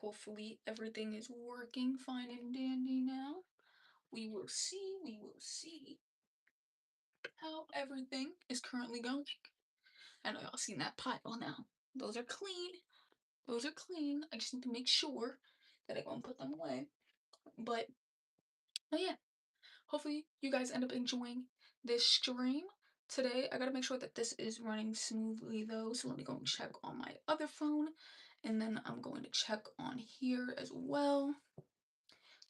hopefully everything is working fine and dandy now. We will see how everything is currently going. I know y'all seen that pile now. Those are clean. Those are clean. I just need to make sure that I won't put them away. But, oh yeah, hopefully you guys end up enjoying this stream. Today, I gotta make sure that this is running smoothly though, so let me go and check on my other phone, and then I'm going to check on here as well.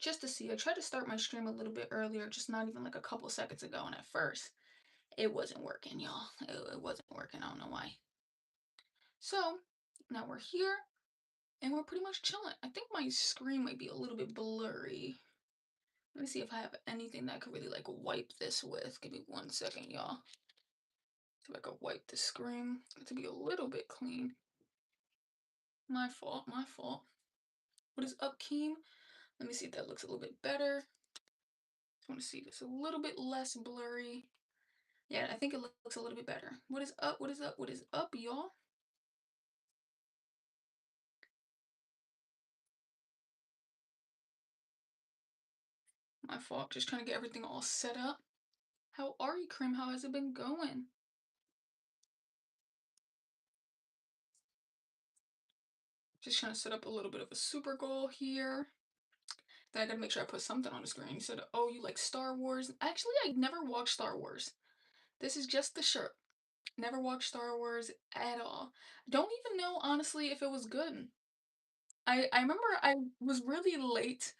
Just to see. I tried to start my stream a little bit earlier, just not even like a couple seconds ago, and at first it wasn't working, y'all. It wasn't working. I don't know why. So now we're here and we're pretty much chilling. I think my screen might be a little bit blurry. Let me see if I have anything that I could really like wipe this with. Give me 1 second, y'all. See if I could wipe the screen to be a little bit clean. My fault, my fault. What is up, Keem? Let me see if that looks a little bit better. I want to see if it's a little bit less blurry. Yeah, I think it looks a little bit better. What is up? What is up? What is up, y'all? My fault. Just trying to get everything all set up. How are you, Krim? How has it been going? Just trying to set up a little bit of a super goal here. Then I gotta make sure I put something on the screen. You said, oh, you like Star Wars? Actually, I never watched Star Wars. This is just the shirt. Never watched Star Wars at all. Don't even know, honestly, if it was good. I remember I was really late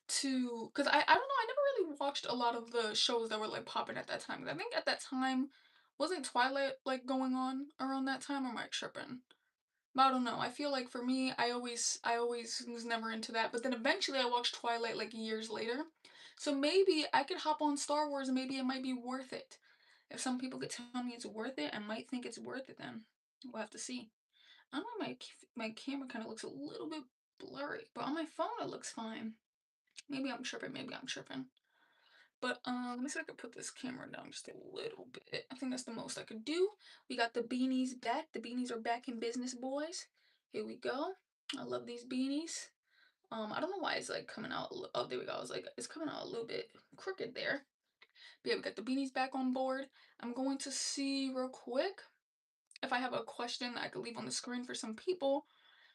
to, because I don't know, I never really watched a lot of the shows that were like popping at that time. 'Cause I think at that time, wasn't Twilight like going on around that time, or am I tripping? But I don't know. I feel like for me, I always was never into that. But then eventually I watched Twilight like years later. So maybe I could hop on Star Wars and maybe it might be worth it. If some people could tell me it's worth it, I might think it's worth it then. We'll have to see. I don't know, my camera kind of looks a little bit blurry, but on my phone it looks fine. Maybe I'm tripping, maybe I'm tripping. But let me see if I can put this camera down just a little bit. I think that's the most I could do. We got the beanies back. The beanies are back in business, boys. Here we go. I love these beanies. I don't know why it's like coming out. Oh, there we go. I was like, it's coming out a little bit crooked there. But yeah, we got the beanies back on board. I'm going to see real quick if I have a question I could leave on the screen for some people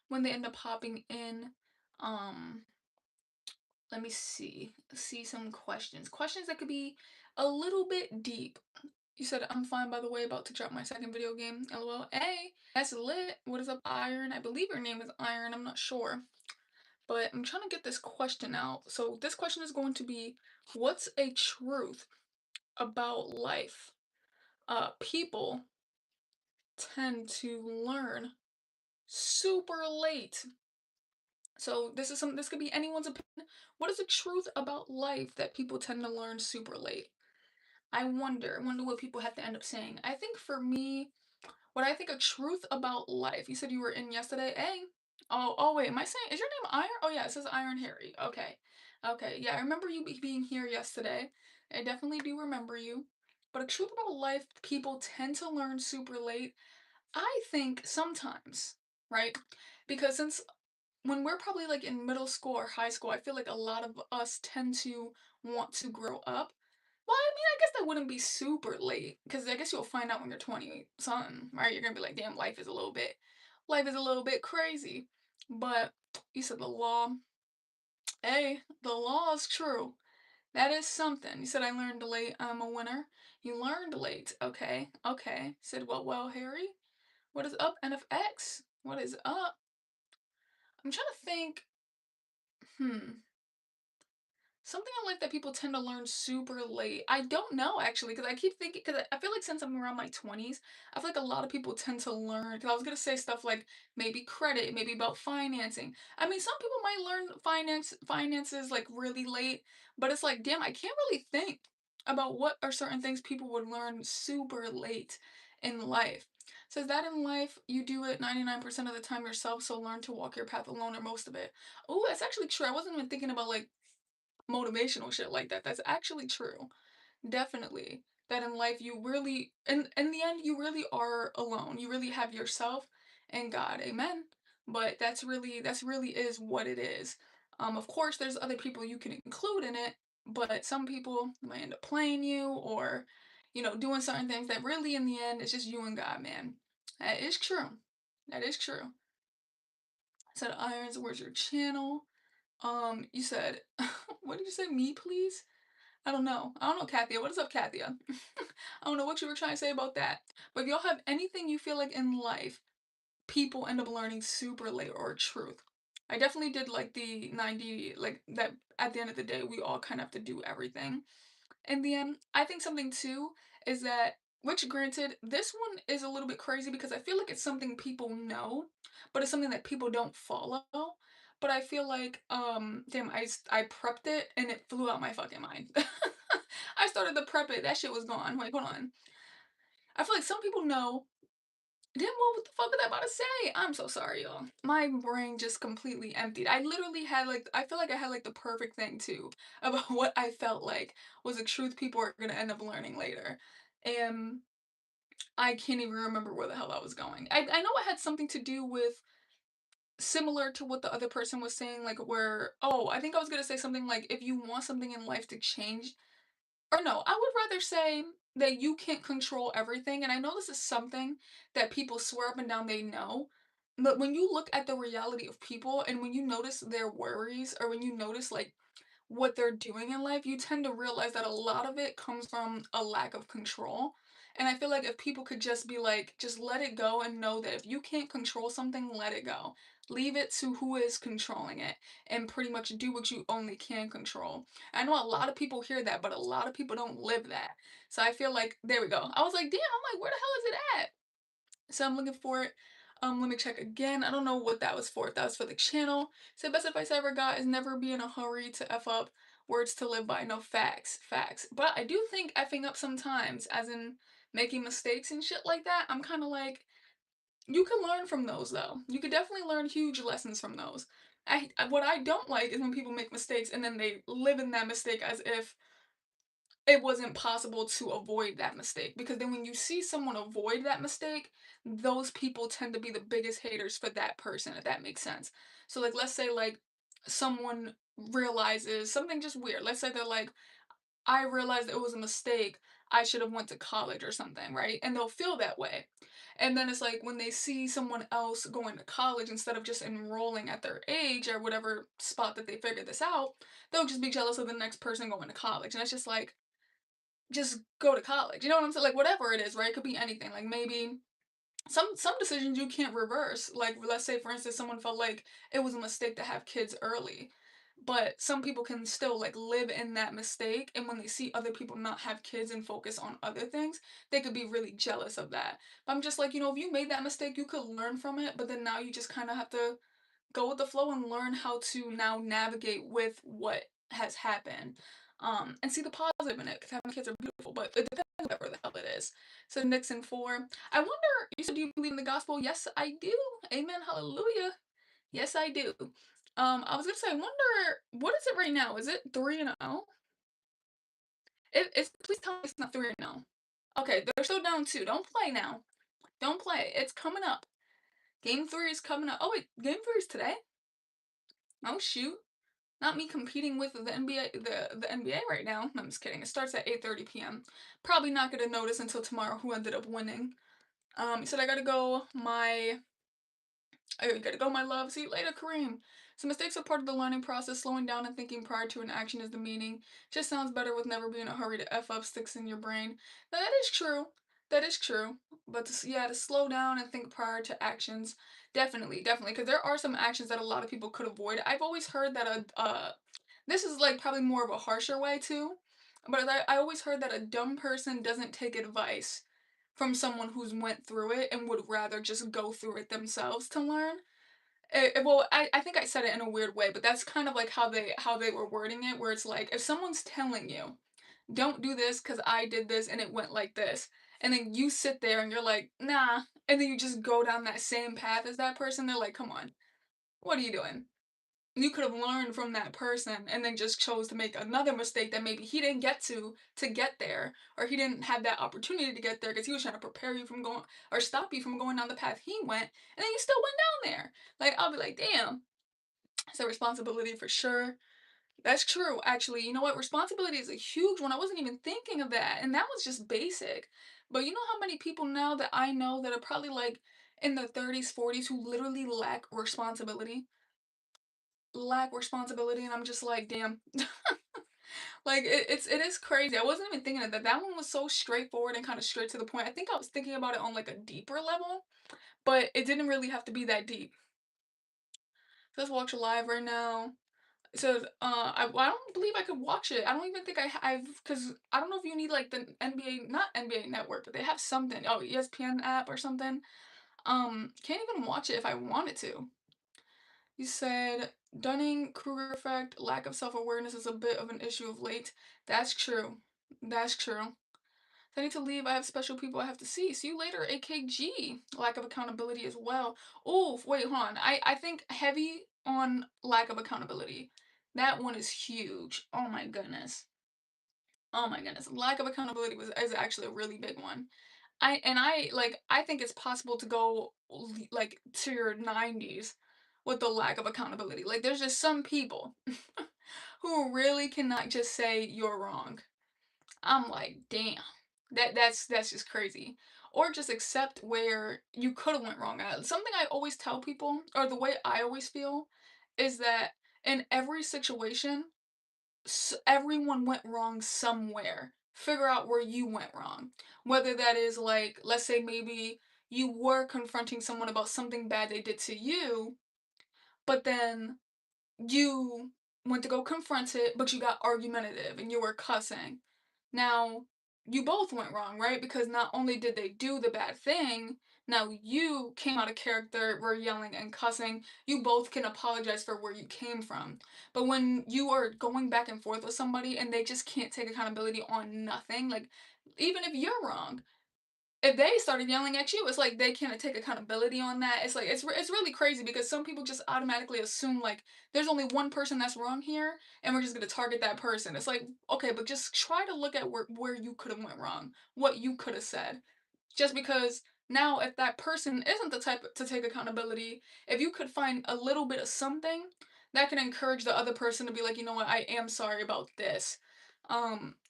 when they end up hopping in. Um, Let me see some questions. Questions that could be a little bit deep. You said I'm fine, by the way, about to drop my second video game. LOL. Hey, that's lit. What is up, Iron? I believe your name is Iron. I'm not sure. But I'm trying to get this question out. So this question is going to be, what's a truth about life? People tend to learn super late. So this could be anyone's opinion. What is the truth about life that people tend to learn super late? I wonder what people have to end up saying. I think for me, what I think a truth about life. You said you were in yesterday. Hey. Oh wait, am I saying is your name Iron? Oh yeah, it says Iron Harry. Okay. Okay. Yeah, I remember you being here yesterday. I definitely do remember you. But a truth about life people tend to learn super late. I think sometimes, right? Because since when we're probably like in middle school or high school, I feel like a lot of us tend to want to grow up. Well, I mean, I guess that wouldn't be super late because I guess you'll find out when you're 20 something, right? You're gonna be like, damn, life is a little bit crazy. But you said the law. Hey, the law is true. That is something. You said I learned late. I'm a winner. You learned late. Okay. Okay. Said well, Harry. What is up, NFX? What is up? I'm trying to think. Hmm. Something in life that people tend to learn super late. I don't know actually, because I keep thinking, because I feel like since I'm around my 20s, I feel like a lot of people tend to learn. Because I was gonna say stuff like maybe credit, maybe about financing. I mean, some people might learn finances like really late, but it's like, damn, I can't really think about what are certain things people would learn super late in life. Says that in life, you do it 99% of the time yourself, so learn to walk your path alone or most of it. Oh, that's actually true. I wasn't even thinking about like motivational shit like that. That's actually true. Definitely. That in life you really in the end you really are alone. You really have yourself and God. Amen. but that's really is what it is. Of course, there's other people you can include in it, but some people might end up playing you or, doing certain things that really in the end it's just you and God, man. That is true. That is true. Said irons, where's your channel? You said what did you say? Me, please? I don't know. I don't know, Kathia. What is up, Kathia? I don't know what you were trying to say about that. But if y'all have anything you feel like in life people end up learning super late or truth. I definitely did like the 90, like that at the end of the day, we all kind of have to do everything. In the end, I think something too is that, which granted, this one is a little bit crazy because I feel like it's something people know, but it's something that people don't follow. But I feel like, damn, I prepped it and it flew out my fucking mind. I started to prep it, that shit was gone. Wait, hold on. I feel like some people know. Then what the fuck was I about to say? I'm so sorry, y'all. My brain just completely emptied. I literally had like I feel like I had like the perfect thing too about what I felt like was the truth people are gonna end up learning later. And I can't even remember where the hell I was going. I know it had something to do with similar to what the other person was saying, like where I think I was gonna say something like if you want something in life to change, or no, I would rather say that you can't control everything, and I know this is something that people swear up and down they know, but when you look at the reality of people and when you notice their worries or when you notice, like, what they're doing in life, you tend to realize that a lot of it comes from a lack of control. And I feel like if people could just be like, just let it go and know that if you can't control something, let it go. Leave it to who is controlling it and pretty much do what you only can control. I know a lot of people hear that, but a lot of people don't live that. So I feel like, there we go. I was like, damn, I'm like, where the hell is it at? So I'm looking for it. Let me check again. I don't know what that was for. If that was for the channel. So best advice I ever got is never be in a hurry to F up. Words to live by. No facts. Facts. But I do think effing up sometimes, as in making mistakes and shit like that. I'm kind of like, you can learn from those though. You could definitely learn huge lessons from those. What I don't like is when people make mistakes and then they live in that mistake as if it wasn't possible to avoid that mistake, because then when you see someone avoid that mistake, those people tend to be the biggest haters for that person, if that makes sense. So like let's say like someone realizes something just weird. Let's say they're like, I realized it was a mistake. I should have went to college or something, right? And they'll feel that way. And then it's like when they see someone else going to college instead of just enrolling at their age or whatever spot that they figured this out, they'll just be jealous of the next person going to college. And it's just like, just go to college. You know what I'm saying? Like whatever it is, right? It could be anything. Like maybe some decisions you can't reverse. Like let's say for instance someone felt like it was a mistake to have kids early. But some people can still like live in that mistake, and when they see other people not have kids and focus on other things, they could be really jealous of that. But I'm just like, if you made that mistake, you could learn from it, but then now you just kind of have to go with the flow and learn how to now navigate with what has happened. And see the positive in it, because having kids are beautiful, but it depends on whatever the hell it is. So Nixon 4. I wonder, you said, do you believe in the gospel? Yes, I do. Amen. Hallelujah. Yes, I do. I was gonna say, I wonder, what is it right now? Is it 3-0? Please tell me it's not 3-0. Okay, they're still down 2. Don't play now. Don't play. It's coming up. Game 3 is coming up. Oh wait, game 3 is today? Oh shoot. Not me competing with the NBA, the NBA right now. No, I'm just kidding. It starts at 8:30 p.m. Probably not gonna notice until tomorrow who ended up winning. He said I gotta go. I gotta go, my love. See you later, Kareem. So mistakes are part of the learning process. Slowing down and thinking prior to an action is the meaning. Just sounds better with never being in a hurry to f up sticks in your brain. Now, that is true. That is true. But yeah, to slow down and think prior to actions, definitely, definitely, because there are some actions that a lot of people could avoid. I've always heard that this is like probably more of a harsher way too, but I always heard that a dumb person doesn't take advice from someone who's went through it and would rather just go through it themselves to learn. Well, I think I said it in a weird way, but that's kind of like how they were wording it, where it's like if someone's telling you, "Don't do this because I did this and it went like this," and then you sit there and you're like, "Nah," and then you just go down that same path as that person, they're like, "Come on, what are you doing?" You could have learned from that person and then just chose to make another mistake that maybe he didn't get to get there, or he didn't have that opportunity to get there because he was trying to prepare you from going or stop you from going down the path he went, and then you still went down there. Like, I'll be like, damn, it's a responsibility for sure. That's true, actually. You know what? Responsibility is a huge one. I wasn't even thinking of that, and that was just basic. But you know how many people now that I know that are probably like in their 30s, 40s who literally lack responsibility? Lack responsibility, and I'm just like, damn. Like it is crazy. I wasn't even thinking of that. That one was so straightforward and kind of straight to the point. I think I was thinking about it on like a deeper level, but it didn't really have to be that deep. So let's watch live right now. It says, I don't believe I could watch it. I don't even think I've, because I don't know if you need like the NBA, not NBA Network, but they have something. Oh, ESPN app or something. Can't even watch it if I wanted to. You said Dunning-Kruger effect, lack of self-awareness is a bit of an issue of late. That's true. That's true. I need to leave. I have special people I have to see. See you later, AKG. Lack of accountability as well. Oh, wait, hold on. I think heavy on lack of accountability. That one is huge. Oh my goodness. Oh my goodness. Lack of accountability is actually a really big one. I think it's possible to go like to your 90s with the lack of accountability. Like there's just some people who really cannot just say you're wrong. I'm like, damn. That's just crazy. Or just accept where you could have went wrong. Something I always tell people, or the way I always feel, is that in every situation, everyone went wrong somewhere. Figure out where you went wrong. Whether that is like, let's say maybe you were confronting someone about something bad they did to you, but then you went to go confront it, but you got argumentative and you were cussing. Now, you both went wrong, right? Because not only did they do the bad thing, now you came out of character, were yelling and cussing. You both can apologize for where you came from. But when you are going back and forth with somebody and they just can't take accountability on nothing, like even if you're wrong, if they started yelling at you, it's like they can't take accountability on that. It's like it's really crazy because some people just automatically assume like there's only one person that's wrong here, and we're just gonna target that person. It's like okay, but just try to look at where you could have went wrong, what you could have said, just because now if that person isn't the type to take accountability, if you could find a little bit of something that can encourage the other person to be like, you know what, I am sorry about this.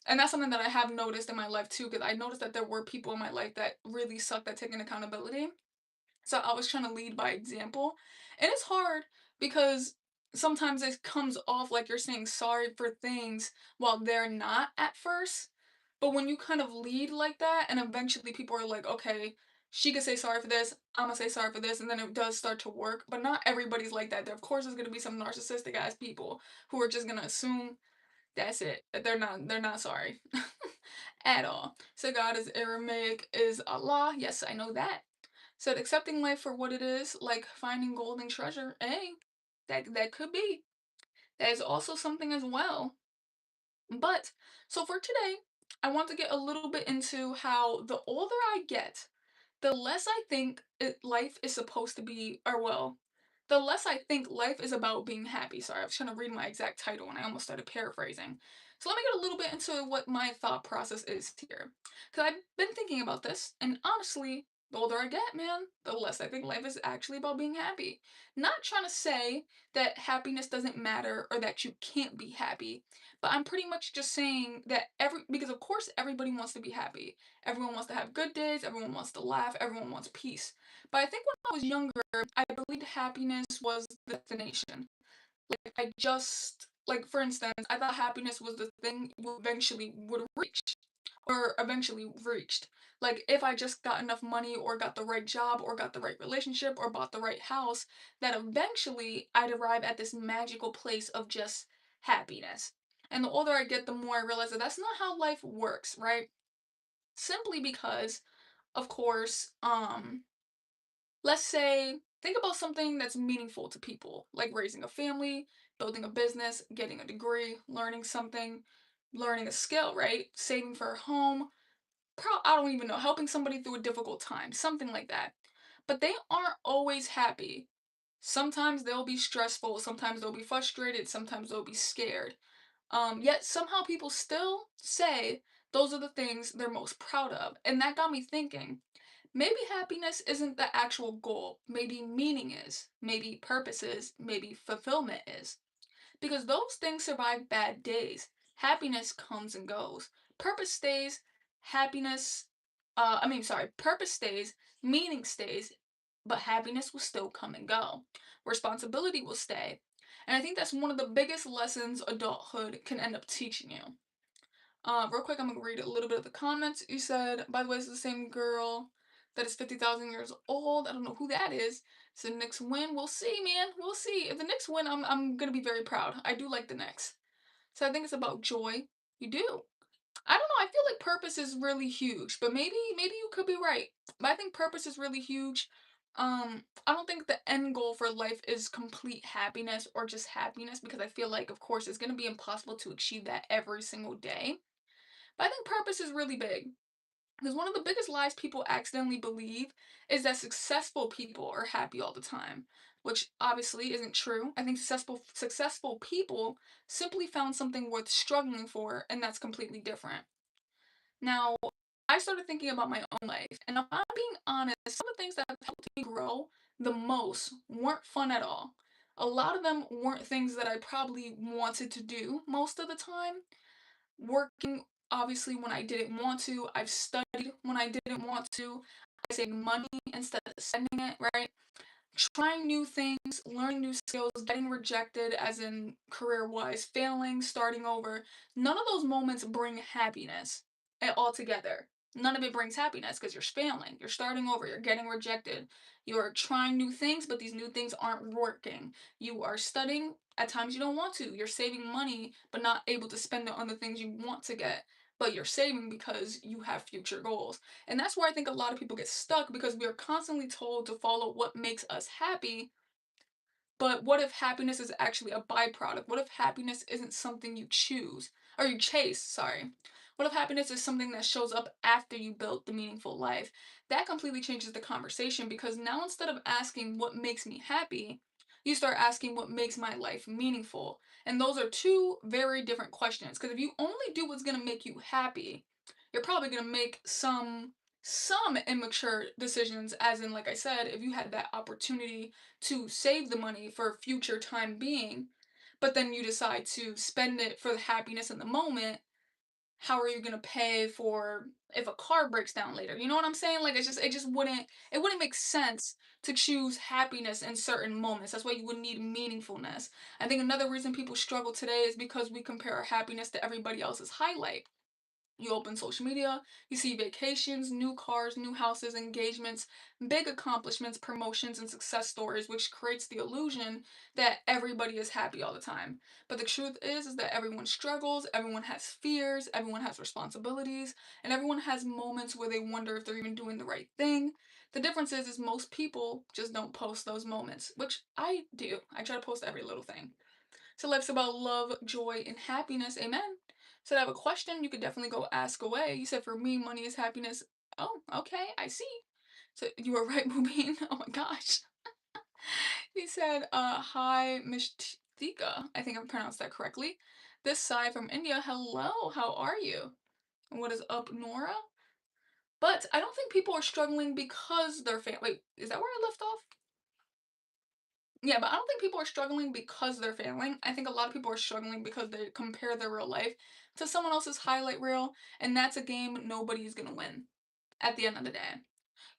And that's something that I have noticed in my life too, because I noticed that there were people in my life that really sucked at taking accountability. So I was trying to lead by example. And it's hard because sometimes it comes off like you're saying sorry for things while they're not at first. But when you kind of lead like that, and eventually people are like, okay, she could say sorry for this, I'm gonna say sorry for this, and then it does start to work. But not everybody's like that. There, of course, there's gonna be some narcissistic ass people who are just gonna assume that's it. They're not sorry at all. So God is Aramaic is Allah. Yes, I know that. Said accepting life for what it is, like finding golden treasure. Hey, that could be. That is also something as well. But so for today, I want to get a little bit into how the older I get, the less I think life is supposed to be, or well, the less I think life is about being happy. Sorry, I was trying to read my exact title and I almost started paraphrasing. So let me get a little bit into what my thought process is here. Because I've been thinking about this, and honestly, the older I get, man, the less I think life is actually about being happy. Not trying to say that happiness doesn't matter or that you can't be happy, but I'm pretty much just saying that because of course everybody wants to be happy. Everyone wants to have good days, everyone wants to laugh, everyone wants peace. But I think when I was younger, I believed happiness was the destination. Like I just like for instance, I thought happiness was the thing you eventually would reach or eventually reached. Like if I just got enough money or got the right job or got the right relationship or bought the right house, that eventually I'd arrive at this magical place of just happiness. And the older I get, the more I realize that that's not how life works, right? Simply because, of course, let's say think about something that's meaningful to people, like raising a family, building a business, getting a degree, learning something, learning a skill, right? Saving for a home, I don't even know, helping somebody through a difficult time, something like that. But they aren't always happy. Sometimes they'll be stressful, sometimes they'll be frustrated, sometimes they'll be scared. Yet somehow people still say those are the things they're most proud of. And that got me thinking, maybe happiness isn't the actual goal. Maybe meaning is. Maybe purpose is. Maybe fulfillment is. Because those things survive bad days. Happiness comes and goes. Purpose stays, happiness, purpose stays, meaning stays, but happiness will still come and go. Responsibility will stay. And I think that's one of the biggest lessons adulthood can end up teaching you. Real quick, I'm gonna read a little bit of the comments. You said, by the way, it's the same girl that is 50,000 years old. I don't know who that is. So Knicks win. We'll see, man. We'll see. If the Knicks win, I'm gonna be very proud. I do like the Knicks. So I think it's about joy. You do. I don't know. I feel like purpose is really huge, but maybe you could be right. But I think purpose is really huge. I don't think the end goal for life is complete happiness or just happiness because I feel like, of course, it's gonna be impossible to achieve that every single day. But I think purpose is really big. Because one of the biggest lies people accidentally believe is that successful people are happy all the time, which obviously isn't true. I think successful people simply found something worth struggling for, and that's completely different. Now, I started thinking about my own life, and if I'm being honest, some of the things that have helped me grow the most weren't fun at all. A lot of them weren't things that I probably wanted to do most of the time, working obviously when I didn't want to. I've studied when I didn't want to. I saved money instead of spending it, right? Trying new things, learning new skills, getting rejected, as in career wise, failing, starting over. None of those moments bring happiness altogether. None of it brings happiness because you're failing, you're starting over, you're getting rejected, you're trying new things, but these new things aren't working. You are studying at times you don't want to, you're saving money, but not able to spend it on the things you want to get. But you're saving because you have future goals. And that's where I think a lot of people get stuck because we are constantly told to follow what makes us happy. But what if happiness is actually a byproduct? What if happiness isn't something you choose or you chase? Sorry. What if happiness is something that shows up after you built the meaningful life? That completely changes the conversation because now instead of asking what makes me happy, you start asking what makes my life meaningful. And those are two very different questions because if you only do what's going to make you happy, you're probably going to make some immature decisions, as in like I said, if you had that opportunity to save the money for future time being, but then you decide to spend it for the happiness in the moment, how are you gonna pay for if a car breaks down later? You know what I'm saying? Like it wouldn't make sense to choose happiness in certain moments. That's why you would need meaningfulness. I think another reason people struggle today is because we compare our happiness to everybody else's highlight. You open social media, you see vacations, new cars, new houses, engagements, big accomplishments, promotions, and success stories, which creates the illusion that everybody is happy all the time. But the truth is that everyone struggles, everyone has fears, everyone has responsibilities, and everyone has moments where they wonder if they're even doing the right thing. The difference is most people just don't post those moments, which I do. I try to post every little thing. So life's about love, joy, and happiness. Amen. So I have a question. You could definitely go ask away. You said for me, money is happiness. Oh, okay, I see. So you were right, Mubin. Oh my gosh. He said, hi, Mishtika. I think I pronounced that correctly. This side from India. Hello, how are you? And what is up, Nora? But I don't think people are struggling because they're Wait, is that where I left off? Yeah, but I don't think people are struggling because they're failing. I think a lot of people are struggling because they compare their real life to someone else's highlight reel, and that's a game nobody's gonna win at the end of the day.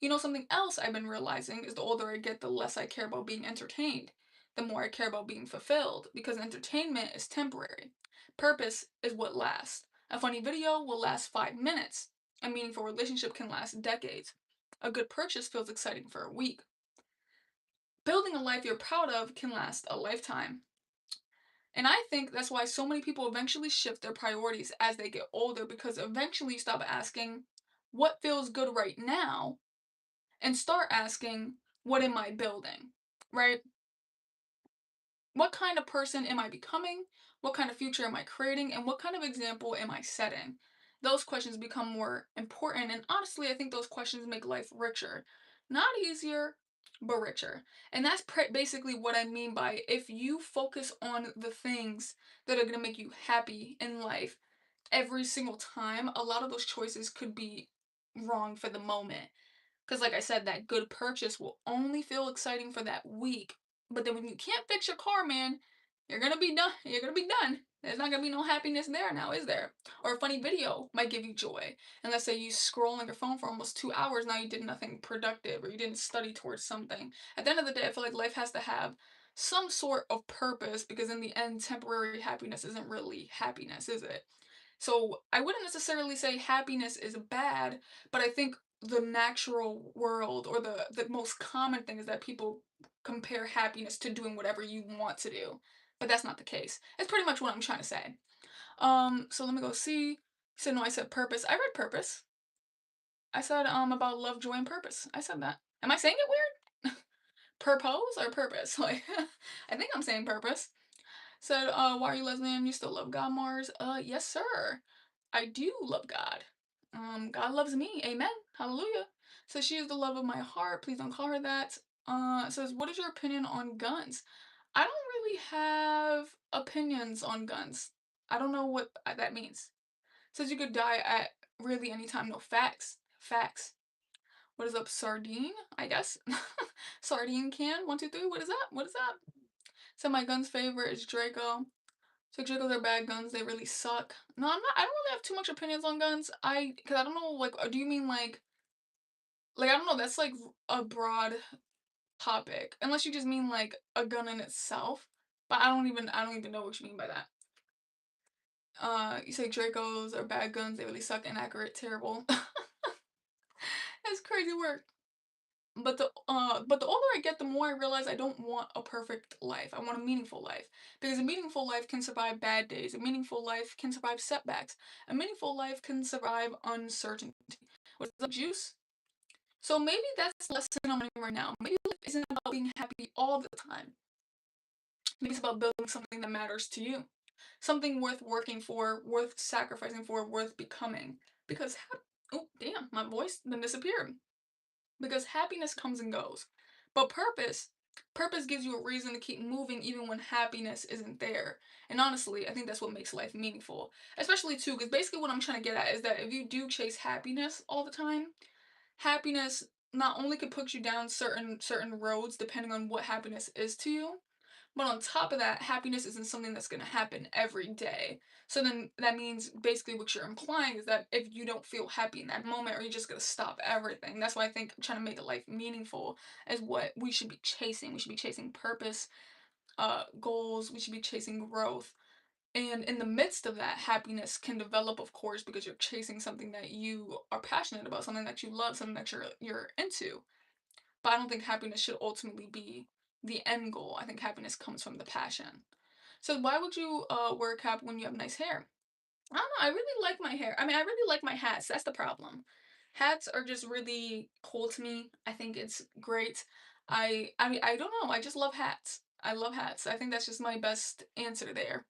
You know, something else I've been realizing is the older I get, the less I care about being entertained, the more I care about being fulfilled, because entertainment is temporary. Purpose is what lasts. A funny video will last 5 minutes. A meaningful relationship can last decades. A good purchase feels exciting for a week. Building a life you're proud of can last a lifetime. And I think that's why so many people eventually shift their priorities as they get older because eventually you stop asking, what feels good right now? And start asking, what am I building? Right? What kind of person am I becoming? What kind of future am I creating? And what kind of example am I setting? Those questions become more important. And honestly, I think those questions make life richer. Not easier, but richer. And that's basically what I mean by if you focus on the things that are going to make you happy in life every single time, a lot of those choices could be wrong for the moment. Because, like I said, that good purchase will only feel exciting for that week. But then when you can't fix your car, man, you're gonna be done. You're gonna be done. There's not gonna be no happiness there now, is there? Or a funny video might give you joy. And let's say you scroll on your phone for almost 2 hours, now you did nothing productive or you didn't study towards something. At the end of the day, I feel like life has to have some sort of purpose because in the end, temporary happiness isn't really happiness, is it? So I wouldn't necessarily say happiness is bad, but I think the natural world or the most common thing is that people compare happiness to doing whatever you want to do. But that's not the case. It's pretty much what I'm trying to say. So let me go see. So no, I said purpose. I read purpose. I said about love, joy, and purpose. I said that. Am I saying it weird? Purpose or purpose? Like I think I'm saying purpose. Said, why are you lesbian? You still love God, Mars? Yes, sir. I do love God. God loves me. Amen. Hallelujah. Says she is the love of my heart. Please don't call her that. Says, what is your opinion on guns? I don't really have opinions on guns. I don't know what that means. Says you could die at really any time. No facts. Facts. What is up, sardine? I guess. Sardine can. One, two, three. What is that? What is that? So my gun's favorite is Draco. So Dracos are bad guns. They really suck. No, I'm not. I don't really have too much opinions on guns. Because I don't know. Like, do you mean like I don't know. That's like a broad topic, unless you just mean like a gun in itself. But I don't even know what you mean by that. You say Dracos are bad guns. They really suck. Inaccurate. Terrible. That's crazy work. But the older I get, the more I realize I don't want a perfect life. I want a meaningful life. Because a meaningful life can survive bad days. A meaningful life can survive setbacks. A meaningful life can survive uncertainty. What's up, juice? So maybe that's the lesson I'm learning right now. Maybe life isn't about being happy all the time. Maybe it's about building something that matters to you. Something worth working for, worth sacrificing for, worth becoming. Because, oh, damn, my voice then disappeared. Because happiness comes and goes. But purpose gives you a reason to keep moving even when happiness isn't there. And honestly, I think that's what makes life meaningful. Especially too, because basically what I'm trying to get at is that if you do chase happiness all the time, happiness not only could put you down certain roads depending on what happiness is to you, but on top of that, happiness isn't something that's going to happen every day. So then that means basically what you're implying is that if you don't feel happy in that moment, or you're just going to stop everything. That's why I think trying to make a life meaningful is what we should be chasing. We should be chasing purpose, goals. We should be chasing growth. And in the midst of that, happiness can develop, of course, because you're chasing something that you are passionate about, something that you love, something that you're into. But I don't think happiness should ultimately be the end goal. I think happiness comes from the passion. So why would you wear a cap when you have nice hair? I don't know. I really like my hair. I mean, I really like my hats. That's the problem. Hats are just really cool to me. I think it's great. I mean, I don't know. I just love hats. I love hats. I think that's just my best answer there.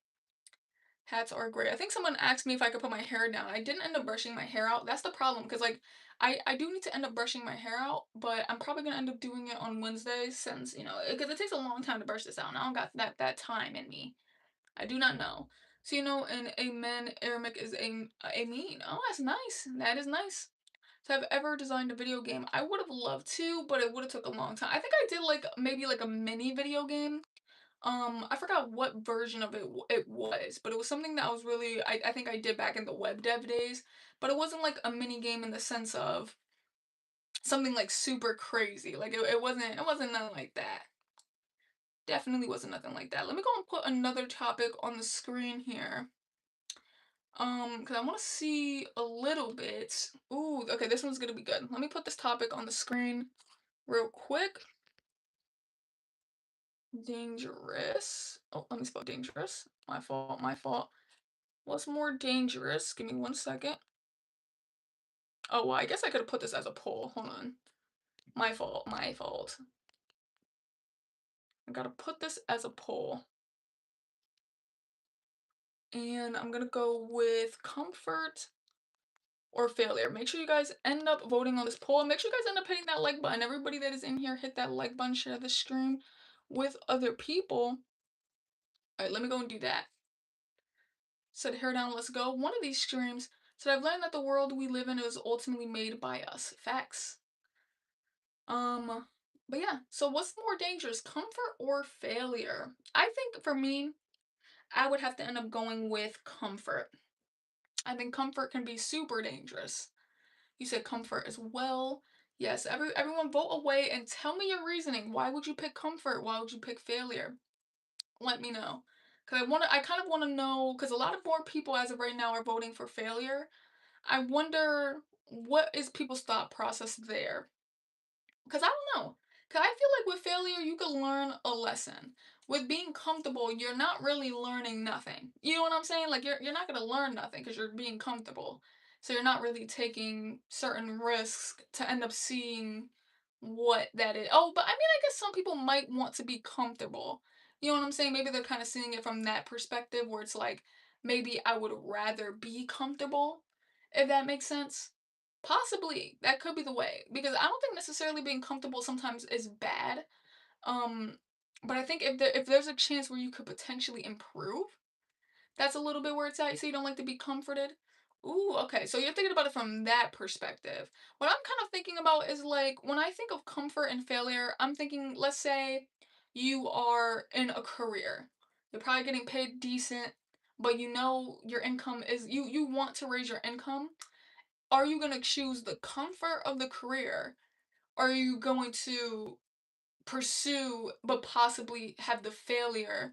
Hats are great. I think someone asked me if I could put my hair down. I didn't end up brushing my hair out. That's the problem because like I do need to end up brushing my hair out, but I'm probably gonna end up doing it on Wednesdays since because it takes a long time to brush this out. And I don't got that time in me. I do not know. So in Amen, Aramaic is a mean. Oh, that's nice. That is nice. So I've ever designed a video game. I would have loved to, but it would have took a long time. I think I did like maybe like a mini video game I forgot what version of it was, but it was something that I was really I think I did back in the web dev days, but it wasn't like a mini game in the sense of something like super crazy. Like it wasn't nothing like that. Definitely wasn't nothing like that. Let me go and put another topic on the screen here. Because I want to see a little bit. Ooh, okay, this one's gonna be good. Let me put this topic on the screen real quick. Dangerous. Oh, let me spell dangerous. My fault, my fault. What's more dangerous? Give me 1 second. Oh, well, I guess I could have put this as a poll. Hold on. My fault, my fault. I gotta put this as a poll. And I'm gonna go with comfort or failure? Make sure you guys end up voting on this poll. And make sure you guys end up hitting that like button. Everybody that is in here, hit that like button, share the stream with other people. All right, let me go and do that. Set hair down, let's go. One of these streams said, I've learned that the world we live in is ultimately made by us. Facts. Um, but yeah, so what's more dangerous, comfort or failure? I think for me, I would have to end up going with comfort. I think comfort can be super dangerous. You said comfort as well. Yes, everyone vote away and tell me your reasoning. Why would you pick comfort? Why would you pick failure? Let me know. Cause I kind of want to know, cause a lot of more people as of right now are voting for failure. I wonder what is people's thought process there. Because I don't know. Because I feel like with failure, you can learn a lesson. With being comfortable, you're not really learning nothing. You know what I'm saying? Like you're not gonna learn nothing because you're being comfortable. So you're not really taking certain risks to end up seeing what that is. Oh, but I mean, I guess some people might want to be comfortable. You know what I'm saying? Maybe they're kind of seeing it from that perspective where it's like maybe I would rather be comfortable, if that makes sense. Possibly, that could be the way, because I don't think necessarily being comfortable sometimes is bad. Um, but I think if there's a chance where you could potentially improve, that's a little bit where it's at. So you don't like to be comforted. Ooh, okay. So you're thinking about it from that perspective. What I'm kind of thinking about is like when I think of comfort and failure, I'm thinking, let's say you are in a career. You're probably getting paid decent, but you know your income is you want to raise your income. Are you going to choose the comfort of the career? Or are you going to pursue but possibly have the failure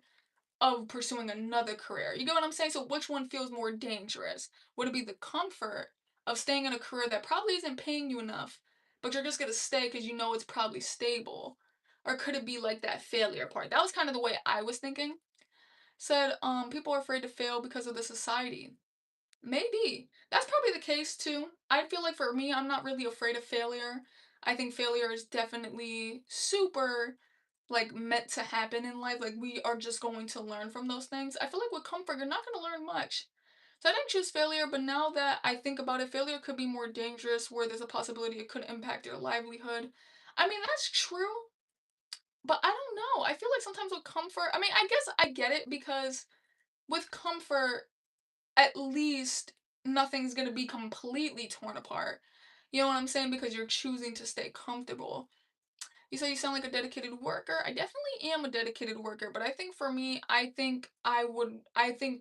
of pursuing another career? You get what I'm saying? So which one feels more dangerous? Would it be the comfort of staying in a career that probably isn't paying you enough, but you're just going to stay because you know it's probably stable? Or could it be like that failure part? That was kind of the way I was thinking. Said people are afraid to fail because of the society. Maybe. That's probably the case too. I feel like for me, I'm not really afraid of failure. I think failure is definitely super like meant to happen in life. Like we are just going to learn from those things. I feel like with comfort, you're not going to learn much. So I didn't choose failure, but now that I think about it, failure could be more dangerous where there's a possibility it could impact your livelihood. I mean, that's true, but I don't know. I feel like sometimes with comfort, I mean, I guess I get it because with comfort, at least nothing's gonna be completely torn apart. You know what I'm saying? Because you're choosing to stay comfortable. You say you sound like a dedicated worker. I definitely am a dedicated worker, but I think for me, I think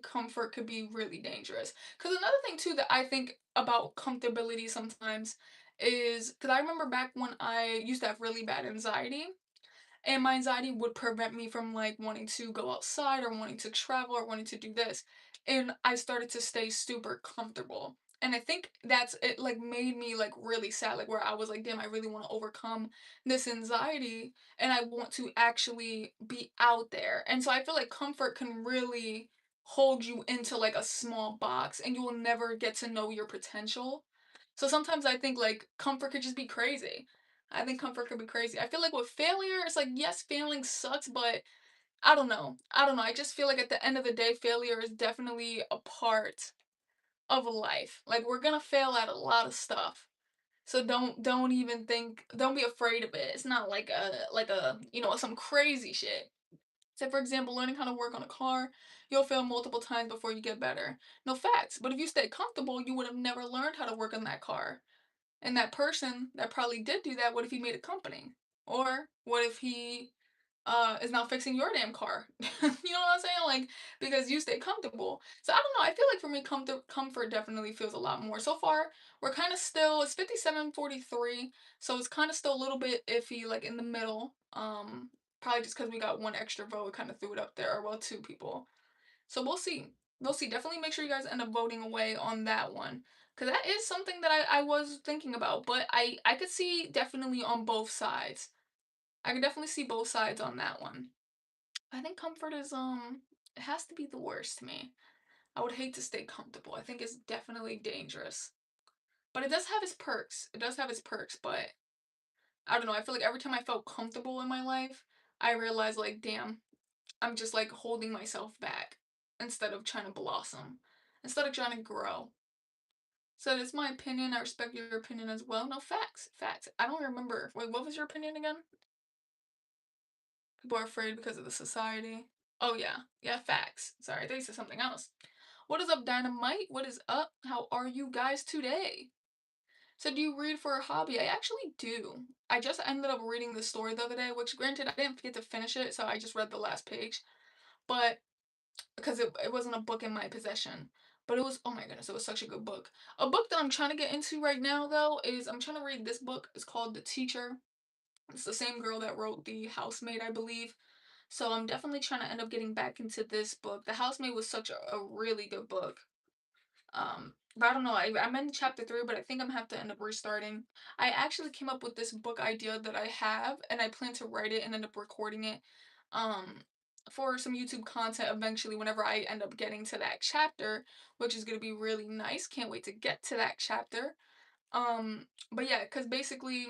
comfort could be really dangerous. Because another thing too that I think about comfortability sometimes is because I remember back when I used to have really bad anxiety, and my anxiety would prevent me from like wanting to go outside or wanting to travel or wanting to do this, and I started to stay super comfortable, and I think that's it, like made me like really sad, like where I was like, damn, I really want to overcome this anxiety and I want to actually be out there. And so I feel like comfort can really hold you into like a small box and you will never get to know your potential. So sometimes I think like comfort could just be crazy. I think comfort could be crazy. I feel like with failure, it's like, yes, failing sucks, but I don't know. I don't know. I just feel like at the end of the day, failure is definitely a part of life. Like we're gonna fail at a lot of stuff. So don't even think, don't be afraid of it. It's not like a you know some crazy shit. Say for example, learning how to work on a car, you'll fail multiple times before you get better. No facts. But if you stay comfortable, you would have never learned how to work on that car. And that person that probably did do that, what if he made a company? Or what if he is now fixing your damn car? You know what I'm saying? Like because you stay comfortable. So I don't know. I feel like for me, comfort definitely feels a lot more. So far, we're kind of still. It's 57-43, so it's kind of still a little bit iffy, like in the middle. Probably just because we got one extra vote, we kind of threw it up there, or well, two people. So we'll see. We'll see. Definitely make sure you guys end up voting away on that one. Because that is something that I was thinking about. But I could see definitely on both sides. I could definitely see both sides on that one. I think comfort is it has to be the worst to me. I would hate to stay comfortable. I think it's definitely dangerous. But it does have its perks. It does have its perks, but I don't know. I feel like every time I felt comfortable in my life, I realized like, damn, I'm just like holding myself back instead of trying to blossom, instead of trying to grow. So it's my opinion. I respect your opinion as well. No, facts. Facts. I don't remember. Wait, what was your opinion again? People are afraid because of the society. Oh, yeah. Yeah, facts. Sorry, they said something else. What is up, Dynamite? What is up? How are you guys today? So, do you read for a hobby? I actually do. I just ended up reading the story the other day, which, granted, I didn't get to finish it, so I just read the last page. But because it wasn't a book in my possession. But it was, oh my goodness, it was such a good book. A book that I'm trying to get into right now, though, is I'm trying to read this book. It's called The Teacher. It's the same girl that wrote The Housemaid, I believe. So I'm definitely trying to end up getting back into this book. The Housemaid was such a really good book. But I don't know. I'm in chapter three, but I think I'm gonna have to end up restarting. I actually came up with this book idea that I have, and I plan to write it and end up recording it, um, for some YouTube content eventually. Whenever I end up getting to that chapter, which is gonna be really nice. Can't wait to get to that chapter. But yeah, because basically,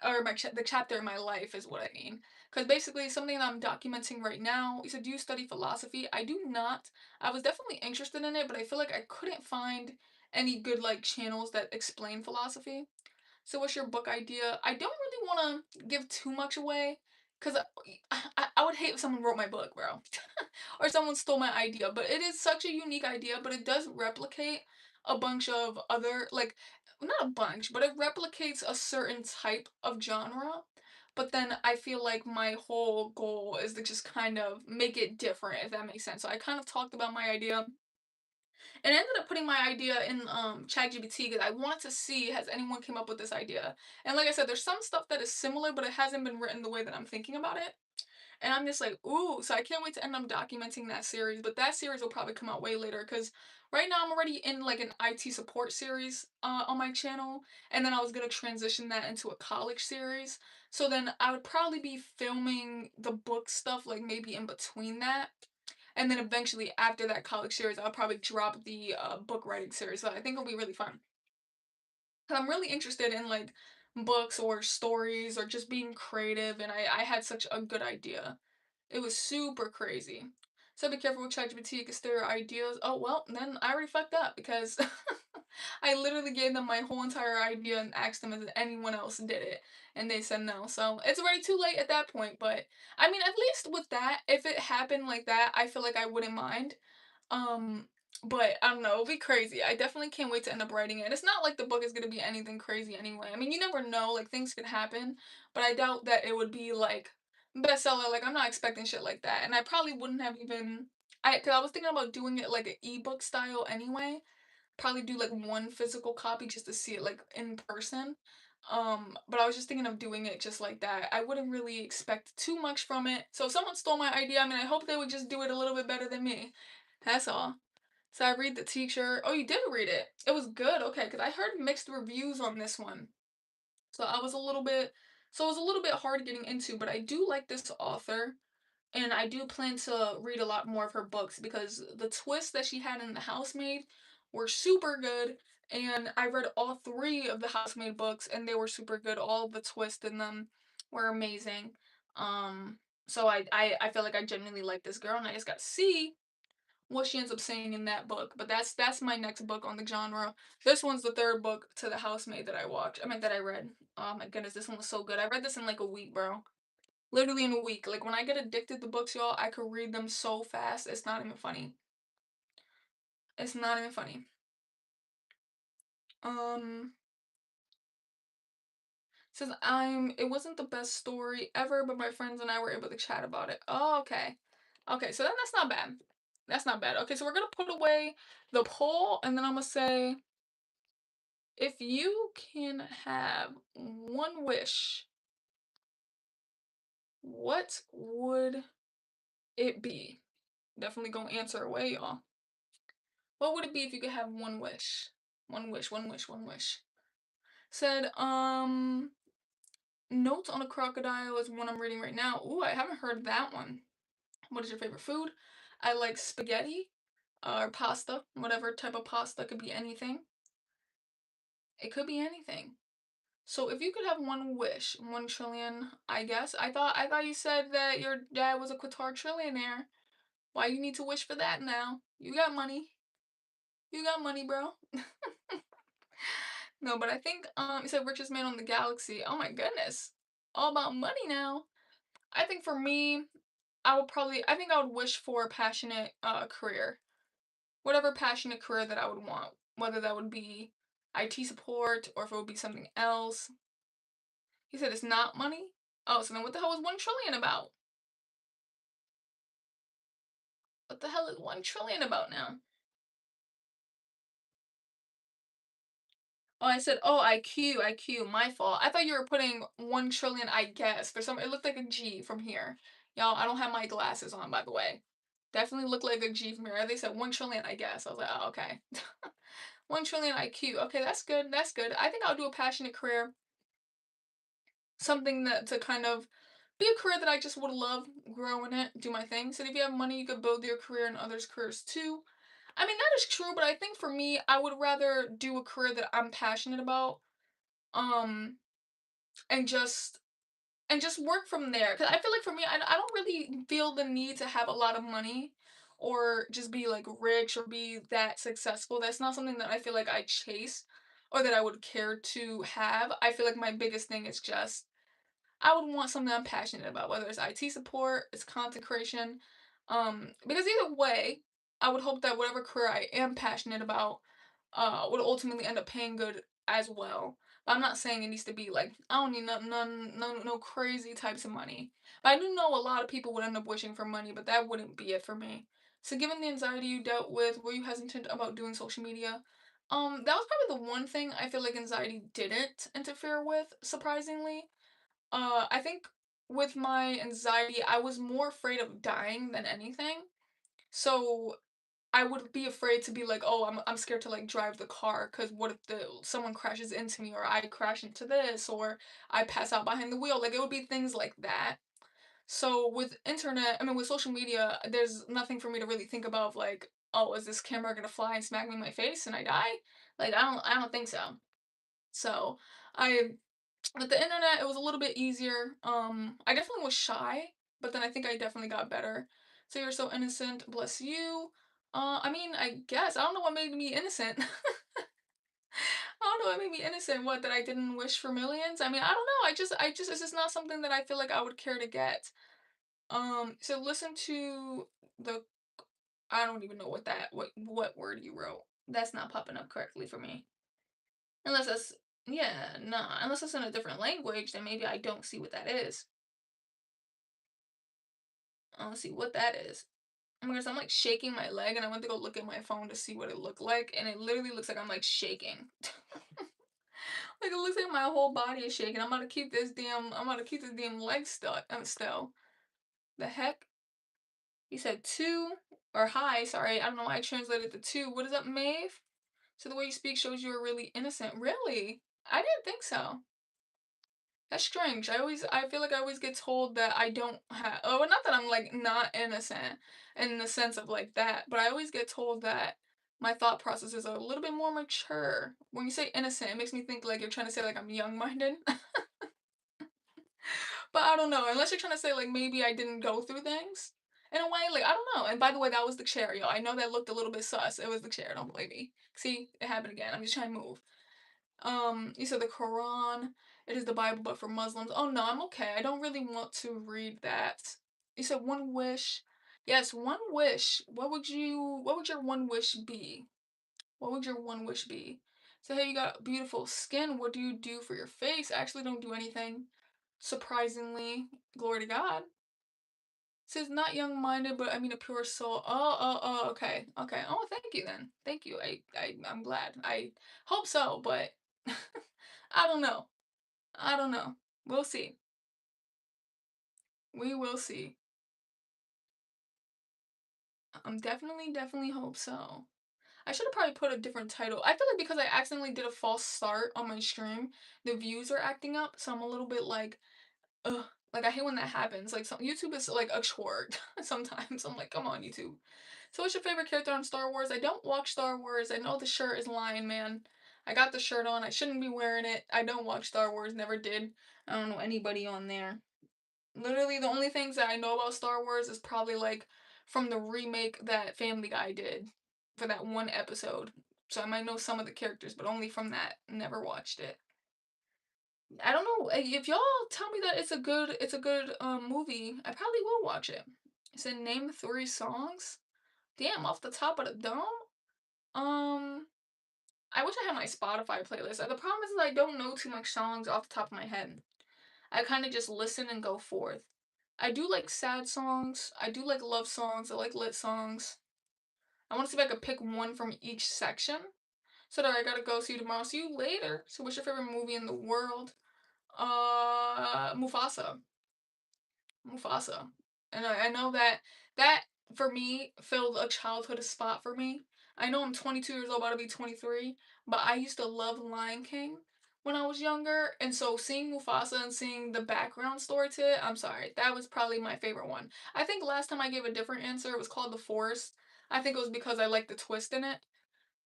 or the chapter in my life is what I mean. Because basically, something that I'm documenting right now. You said, do you study philosophy? I do not. I was definitely interested in it, but I feel like I couldn't find any good like channels that explain philosophy. So what's your book idea? I don't really want to give too much away because I would hate if someone wrote my book, bro, or someone stole my idea. But it is such a unique idea, but it does replicate a bunch of other like not a bunch, but it replicates a certain type of genre. But then I feel like my whole goal is to just kind of make it different, if that makes sense. So I kind of talked about my idea and I ended up putting my idea in ChatGPT because I wanted to see has anyone came up with this idea. And like I said, there's some stuff that is similar, but it hasn't been written the way that I'm thinking about it. And I'm just like, ooh, so I can't wait to end up documenting that series. But that series will probably come out way later because right now I'm already in like an IT support series on my channel. And then I was going to transition that into a college series. So then I would probably be filming the book stuff like maybe in between that. And then eventually after that college series, I'll probably drop the book writing series. So I think it'll be really fun. 'Cause I'm really interested in like books or stories or just being creative. And I had such a good idea. It was super crazy. So be careful with ChatGPT because their ideas. Oh well, then I already fucked up because I literally gave them my whole entire idea and asked them if anyone else did it, and they said no. So it's already too late at that point. But I mean, at least with that, if it happened like that, I feel like I wouldn't mind. Um, but I don't know, it'll be crazy. I definitely can't wait to end up writing it. It's not like the book is gonna be anything crazy anyway. I mean, you never know, like things could happen, but I doubt that it would be like bestseller. Like I'm not expecting shit like that, and I probably wouldn't have even. Cause I was thinking about doing it like an ebook style anyway. Probably do like one physical copy just to see it like in person. But I was just thinking of doing it just like that. I wouldn't really expect too much from it. So if someone stole my idea, I mean, I hope they would just do it a little bit better than me. That's all. So I read the teacher. Oh, you did read it. It was good. Okay, because I heard mixed reviews on this one. So I was a little bit so it was a little bit hard getting into, but I do like this author and I do plan to read a lot more of her books because the twists that she had in The Housemaid were super good. And I read all three of the Housemaid books and they were super good. All of the twists in them were amazing. Um, so I feel like I genuinely like this girl and I just got to see what she ends up saying in that book. But that's my next book on the genre. This one's the third book to The Housemaid that I watched. I mean that I read. Oh my goodness, this one was so good. I read this in like a week, bro. Literally in a week. Like when I get addicted to books, y'all, I could read them so fast. It's not even funny. It's not even funny. Um says it wasn't the best story ever, but my friends and I were able to chat about it. Oh, okay. Okay, so then that's not bad. That's not bad. Okay, so we're gonna put away the poll and then I'm gonna say if you can have one wish, what would it be? Definitely gonna answer away, y'all. What would it be if you could have one wish? One wish, one wish, one wish. Said, Notes on a Crocodile is one I'm reading right now. Ooh, I haven't heard that one. What is your favorite food? I like spaghetti or pasta, whatever type of pasta. Could be anything. It could be anything. So if you could have one wish, 1 trillion, I guess. I thought you said that your dad was a Qatar trillionaire. Why you need to wish for that now? You got money. You got money, bro. No, but I think you said richest man on the galaxy. Oh my goodness. All about money now. I think for me, I think I would wish for a passionate career. Whatever passionate career that I would want. Whether that would be IT support or if it would be something else. He said it's not money? Oh, so then what the hell is 1 trillion about? What the hell is 1 trillion about now? Oh, I said, oh, IQ, my fault. I thought you were putting 1 trillion, I guess. For some, it looked like a G from here. Y'all, I don't have my glasses on, by the way. Definitely looked like a G from here. They said 1 trillion, I guess. I was like, oh, okay. 1 trillion IQ. Okay, that's good. That's good. I think I'll do a passionate career. Something that to kind of be a career that I just would love, grow in it, do my thing. So if you have money, you could build your career and others' careers too. I mean, that is true, but I think for me, I would rather do a career that I'm passionate about. Um, and just work from there. Cause I feel like for me, I don't really feel the need to have a lot of money or just be like rich or be that successful. That's not something that I feel like I chase or that I would care to have. I feel like my biggest thing is just I would want something I'm passionate about, whether it's IT support, it's content creation. Because either way, I would hope that whatever career I am passionate about, would ultimately end up paying good as well. But I'm not saying it needs to be like I don't need no crazy types of money. But I do know a lot of people would end up wishing for money, but that wouldn't be it for me. So given the anxiety you dealt with, were you hesitant about doing social media? That was probably the one thing I feel like anxiety didn't interfere with, surprisingly. I think with my anxiety, I was more afraid of dying than anything. So I would be afraid to be like, oh, I'm scared to like drive the car because what if someone crashes into me or I crash into this or I pass out behind the wheel? Like it would be things like that. So with internet, I mean with social media, there's nothing for me to really think about of like, oh, is this camera gonna fly and smack me in my face and I die? Like I don't think so. So I with the internet, it was a little bit easier. I definitely was shy, but then I think I definitely got better. So you're so innocent, bless you. I mean, I guess I don't know what made me innocent. I don't know what made me innocent. What that I didn't wish for millions? I mean, I don't know. I just it's just not something that I feel like I would care to get. So listen to the. I don't even know what word you wrote. That's not popping up correctly for me. Unless that's yeah, nah. Unless it's in a different language, then maybe I don't see what that is. I don't see what that is. Oh my gosh, I'm like shaking my leg and I went to go look at my phone to see what it looked like and it literally looks like I'm like shaking. Like it looks like my whole body is shaking. I'm gonna keep this damn leg stuck still. The heck? You said two or hi, sorry, I don't know why I translated the two. What is up, Maeve? So the way you speak shows you are really innocent. Really? I didn't think so. That's strange. I feel like I always get told that I don't have oh not that I'm like not innocent in the sense of like that, but I always get told that my thought processes are a little bit more mature. When you say innocent, it makes me think like you're trying to say like I'm young minded. But I don't know, unless you're trying to say like maybe I didn't go through things. In a way, like I don't know. And by the way, that was the chair, yo. I know that looked a little bit sus. It was the chair, don't believe me. See, it happened again. I'm just trying to move. You said the Quran, it is the Bible, but for Muslims. Oh no, I'm okay. I don't really want to read that. You said one wish. Yes, one wish. What would your one wish be? What would your one wish be? So hey, you got beautiful skin. What do you do for your face? I actually don't do anything. Surprisingly, glory to God. Says not young-minded, but I mean a pure soul. Oh, okay, okay. Oh, thank you then. Thank you. I'm glad. I hope so, but I don't know. I don't know. We'll see. We will see. Definitely hope so. I should have probably put a different title. I feel like because I accidentally did a false start on my stream, the views are acting up, so I'm a little bit like, ugh. Like I hate when that happens. Like YouTube is like a chore sometimes. I'm like, come on, YouTube. So what's your favorite character on Star Wars? I don't watch Star Wars. I know the shirt is Lion Man. I got the shirt on. I shouldn't be wearing it. I don't watch Star Wars. Never did. I don't know anybody on there. Literally, the only things that I know about Star Wars is probably like from the remake that Family Guy did for that one episode. So I might know some of the characters, but only from that. Never watched it. I don't know. If y'all tell me that it's a good movie, I probably will watch it. It said name three songs. Damn, off the top of the dome. Um, I wish I had my Spotify playlist. The problem is I don't know too much songs off the top of my head. I kind of just listen and go forth. I do like sad songs. I do like love songs. I like lit songs. I want to see if I could pick one from each section. So that I gotta go. See you tomorrow. See you later. So what's your favorite movie in the world? Mufasa. Mufasa. And I know that for me filled a childhood spot for me. I know I'm 22 years old, about to be 23, but I used to love Lion King when I was younger, and so seeing Mufasa and seeing the background story to it, I'm sorry, that was probably my favorite one. I think last time I gave a different answer, it was called The Forest. I think it was because I liked the twist in it.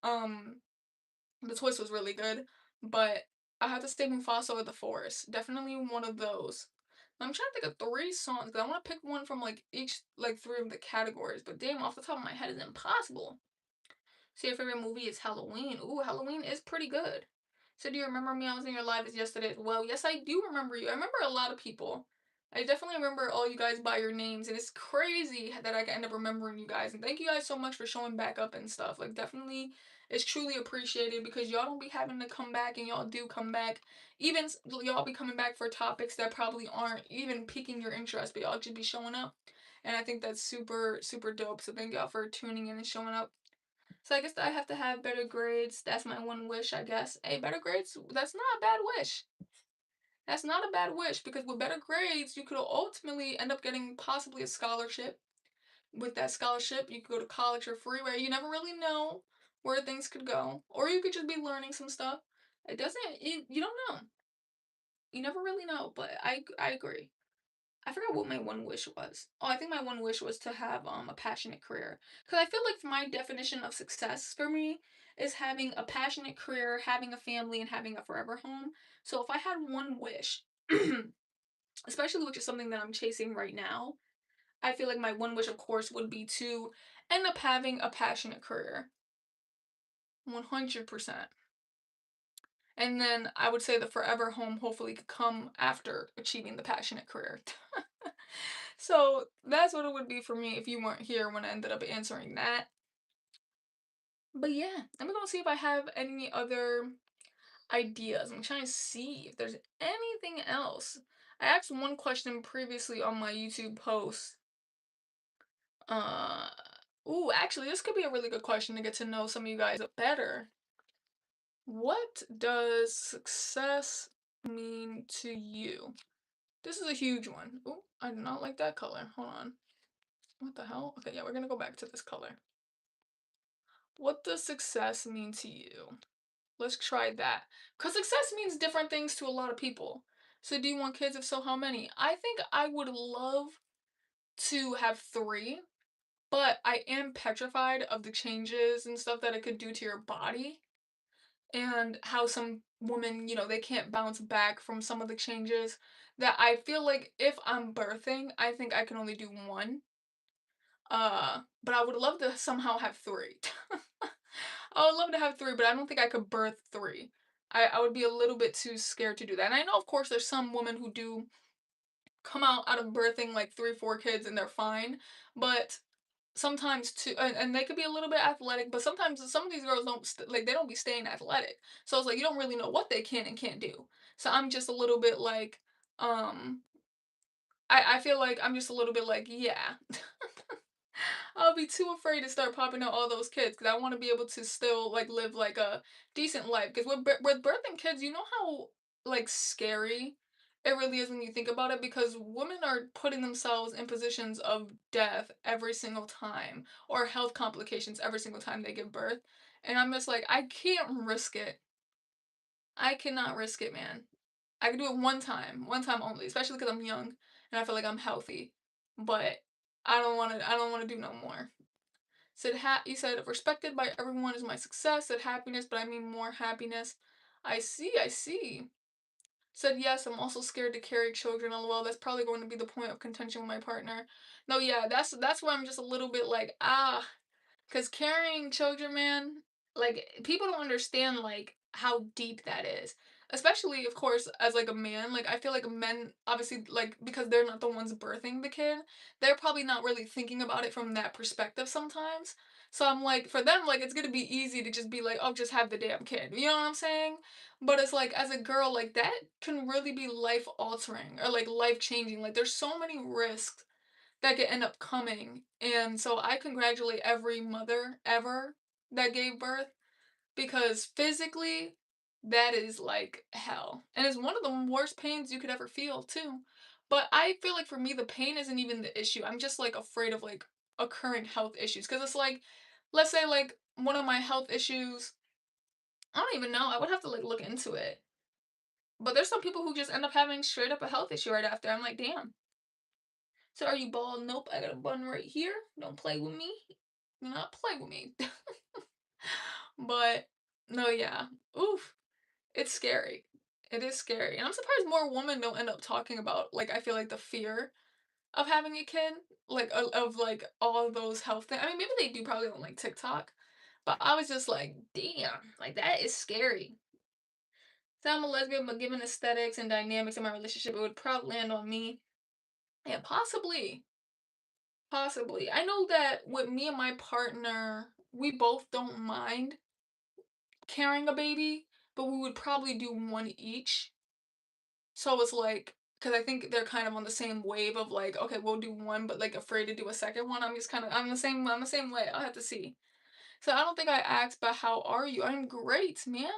Um, the twist was really good, but I had to stay Mufasa or The Forest. Definitely one of those. I'm trying to think of three songs because I want to pick one from like each like three of the categories, but damn, off the top of my head is impossible. So your favorite movie is Halloween. Ooh, Halloween is pretty good. So do you remember me? I was in your live as yesterday as well. Yes, I do remember you. I remember a lot of people. I definitely remember all you guys by your names, and it's crazy that I can end up remembering you guys. And thank you guys so much for showing back up and stuff. Like definitely, it's truly appreciated because y'all don't be having to come back, and y'all do come back. Even y'all be coming back for topics that probably aren't even piquing your interest, but y'all just be showing up. And I think that's super super dope. So thank y'all for tuning in and showing up. So I guess I have to have better grades. That's my one wish, I guess. Hey, better grades, that's not a bad wish. That's not a bad wish because with better grades, you could ultimately end up getting possibly a scholarship. With that scholarship, you could go to college for free, where you never really know where things could go. Or you could just be learning some stuff. It doesn't, you don't know. You never really know, but I agree. I forgot what my one wish was. Oh, I think my one wish was to have a passionate career. Cuz I feel like my definition of success for me is having a passionate career, having a family and having a forever home. So if I had one wish, especially which is something that I'm chasing right now, I feel like my one wish of course would be to end up having a passionate career. 100%. And then I would say the forever home hopefully could come after achieving the passionate career. So that's what it would be for me if you weren't here when I ended up answering that. But yeah, I'm gonna see if I have any other ideas. I'm trying to see if there's anything else. I asked one question previously on my YouTube post. Uh, ooh, actually, this could be a really good question to get to know some of you guys better. What does success mean to you? This is a huge one. Oh, I do not like that color. Hold on. What the hell? Okay, yeah, we're gonna go back to this color. What does success mean to you? Let's try that. Because success means different things to a lot of people. So, do you want kids? If so, how many? I think I would love to have three, but I am petrified of the changes and stuff that it could do to your body and how some women, they can't bounce back from some of the changes. That I feel like if I'm birthing, I think I can only do one. But I would love to somehow have three. I would love to have three, but I don't think I could birth three. I would be a little bit too scared to do that. And I know, of course, there's some women who do come out of birthing like three, four kids and they're fine. But sometimes too, and they could be a little bit athletic, but sometimes some of these girls don't like they don't be staying athletic. So it's like you don't really know what they can and can't do. So I'm just a little bit like, um, I feel like I'm just a little bit like, yeah. I'll be too afraid to start popping out all those kids because I want to be able to still like live like a decent life. Because with birthing kids, you know how like scary it really is when you think about it. Because women are putting themselves in positions of death every single time, or health complications every single time they give birth. And I'm just like, I can't risk it. I cannot risk it, man. I can do it one time only, especially because I'm young and I feel like I'm healthy. But I don't want to. I don't want to do no more. You said respected by everyone is my success. Said happiness, but I mean more happiness. I see, I see. Said yes, I'm also scared to carry children. LOL. That's probably going to be the point of contention with my partner. No, yeah, that's where I'm just a little bit like, cause carrying children, man. Like, people don't understand, like, how deep that is. Especially, of course, as, like, a man, like, I feel like men, obviously, like, because they're not the ones birthing the kid, they're probably not really thinking about it from that perspective sometimes. So I'm like, for them, like, it's gonna be easy to just be like, "Oh, just have the damn kid." You know what I'm saying? But it's like, as a girl, like, that can really be life altering or, like, life changing. Like, there's so many risks that could end up coming. And so I congratulate every mother ever that gave birth because physically that is like hell. And it's one of the worst pains you could ever feel too. But I feel like for me the pain isn't even the issue. I'm just like afraid of like occurring health issues cuz it's like let's say like one of my health issues, I don't even know. I would have to like look into it. But there's some people who just end up having straight up a health issue right after. I'm like, "Damn. So are you bald? Nope, I got a bun right here. Don't play with me. Do not play with me." But no, yeah. Oof. It's scary. It is scary. And I'm surprised more women don't end up talking about like I feel like the fear of having a kid, like of like all of those health things. I mean, maybe they do probably on like TikTok, but I was just like, damn, like that is scary. So I'm a lesbian, but given aesthetics and dynamics in my relationship, it would probably land on me. Yeah, possibly. Possibly. I know that with me and my partner, we both don't mind carrying a baby, but we would probably do one each. So it's like, because I think they're kind of on the same wave of like, okay, we'll do one, but like afraid to do a second one. I'm just kind of, I'm the same way. I'll have to see. So I don't think I asked, but how are you? I'm great, man.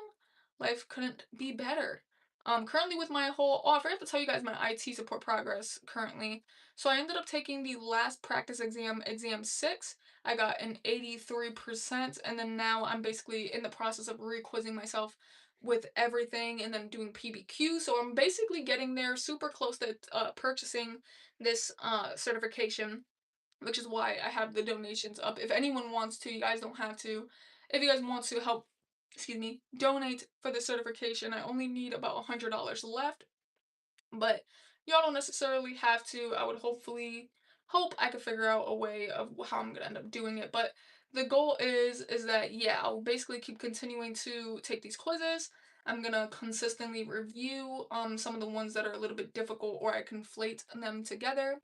Life couldn't be better. Currently with my whole, oh, I forgot to tell you guys my IT support progress currently. So I ended up taking the last practice exam, exam 6. I got an 83%, and then now I'm basically in the process of re-quizzing myself with everything and then doing PBQ. So I'm basically getting there super close to purchasing this certification, which is why I have the donations up. If anyone wants to, you guys don't have to. If you guys want to help, excuse me, donate for the certification, I only need about $100 left, but y'all don't necessarily have to. I would hopefully hope I could figure out a way of how I'm gonna end up doing it. But the goal is that yeah, I'll basically keep continuing to take these quizzes. I'm gonna consistently review some of the ones that are a little bit difficult or I conflate them together.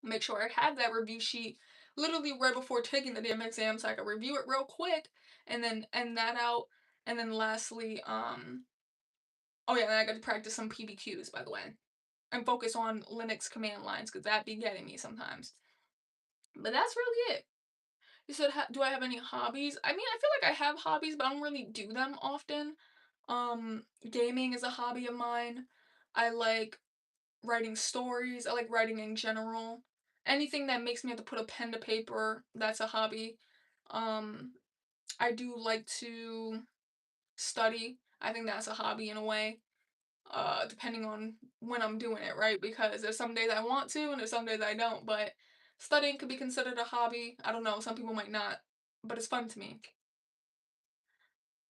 Make sure I have that review sheet literally right before taking the damn exam so I can review it real quick and then end that out. And then lastly, oh yeah, and I got to practice some PBQs by the way. And focus on Linux command lines because that be getting me sometimes. But that's really it. You said, do I have any hobbies? I mean, I feel like I have hobbies, but I don't really do them often. Gaming is a hobby of mine. I like writing stories. I like writing in general. Anything that makes me have to put a pen to paper, that's a hobby. Um, I do like to study. I think that's a hobby in a way. Depending on when I'm doing it, right? Because there's some days I want to and there's some days I don't, but studying could be considered a hobby. I don't know, some people might not, but it's fun to me.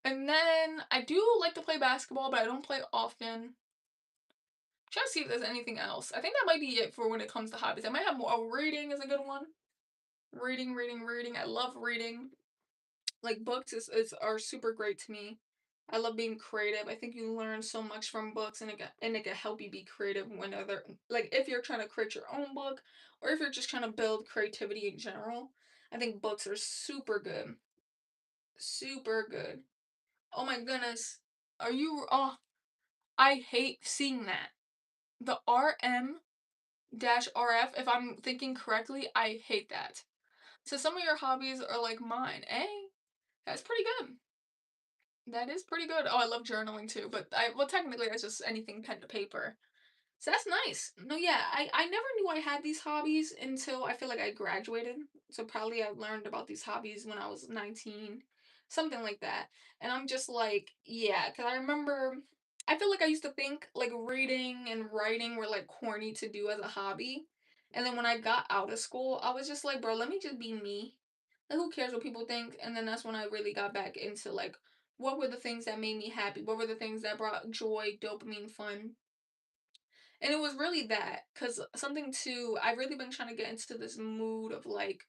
And then I do like to play basketball, but I don't play often. Trying to see if there's anything else. I think that might be it for when it comes to hobbies. I might have more. Oh, reading is a good one. Reading, reading, reading. I love reading. Like books is are super great to me. I love being creative. I think you learn so much from books and it can help you be creative when other like if you're trying to create your own book or if you're just trying to build creativity in general. I think books are super good. Super good. Oh my goodness. Are you oh I hate seeing that. The RM dash RF, if I'm thinking correctly, I hate that. So some of your hobbies are like mine. Hey, that's pretty good. That is pretty good. Oh, I love journaling too, but well technically that's just anything pen to paper. So that's nice. No, yeah, I never knew I had these hobbies until I feel like I graduated. So probably I learned about these hobbies when I was 19, something like that. And I'm just like, yeah, because I remember I feel like I used to think like reading and writing were like corny to do as a hobby. And then when I got out of school, I was just like, bro, let me just be me. Like, who cares what people think? And then that's when I really got back into like what were the things that made me happy? What were the things that brought joy, dopamine, fun? And it was really that, cause something too I've really been trying to get into this mood of, like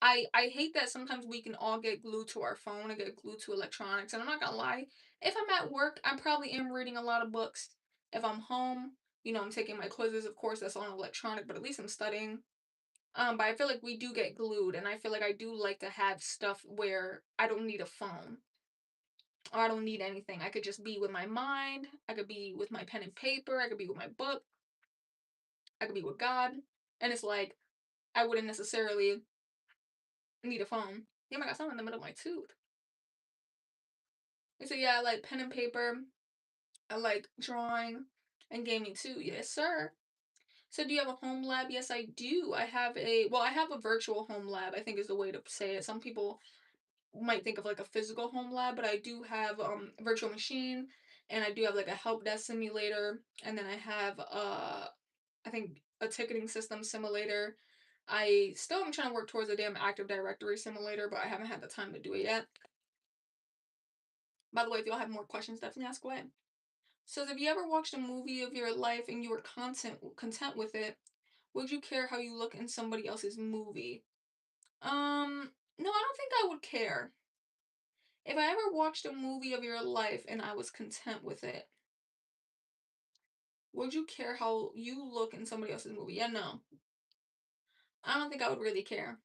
I hate that sometimes we can all get glued to our phone and get glued to electronics. And I'm not gonna lie, if I'm at work, I probably am reading a lot of books. If I'm home, I'm taking my quizzes, of course, that's on electronic, but at least I'm studying. But I feel like we do get glued, and I feel like I do like to have stuff where I don't need a phone or I don't need anything. I could just be with my mind, I could be with my pen and paper, I could be with my book, I could be with God. And it's like I wouldn't necessarily need a phone. Yeah, I got something in the middle of my tooth. And so yeah, I like pen and paper. I like drawing and gaming too. Yes, sir. So do you have a home lab? Yes, I do. I have a virtual home lab, I think is the way to say it. Some people might think of like a physical home lab, but I do have a virtual machine, and I do have like a help desk simulator, and then I have I think a ticketing system simulator. I still am trying to work towards a damn Active Directory simulator, but I haven't had the time to do it yet. By the way, if y'all have more questions, definitely ask away. Says, have you ever watched a movie of your life and you were content with it? Would you care how you look in somebody else's movie? No, I don't think I would care. If I ever watched a movie of your life and I was content with it, would you care how you look in somebody else's movie? Yeah, no. I don't think I would really care.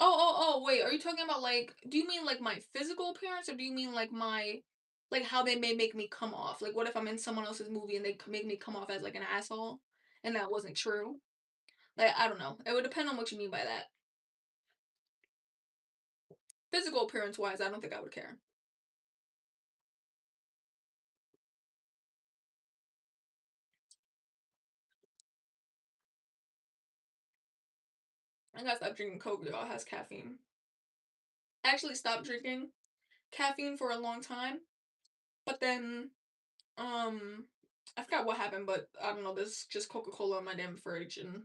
Wait, are you talking about like, do you mean like my physical appearance, or do you mean like like how they may make me come off? Like, what if I'm in someone else's movie and they make me come off as like an asshole and that wasn't true? Like, I don't know. It would depend on what you mean by that. Physical appearance wise, I don't think I would care. I gotta stop drinking Coke, y'all. It has caffeine. I actually stopped drinking caffeine for a long time, but then um I forgot what happened, but I don't know, there's just Coca-Cola in my damn fridge and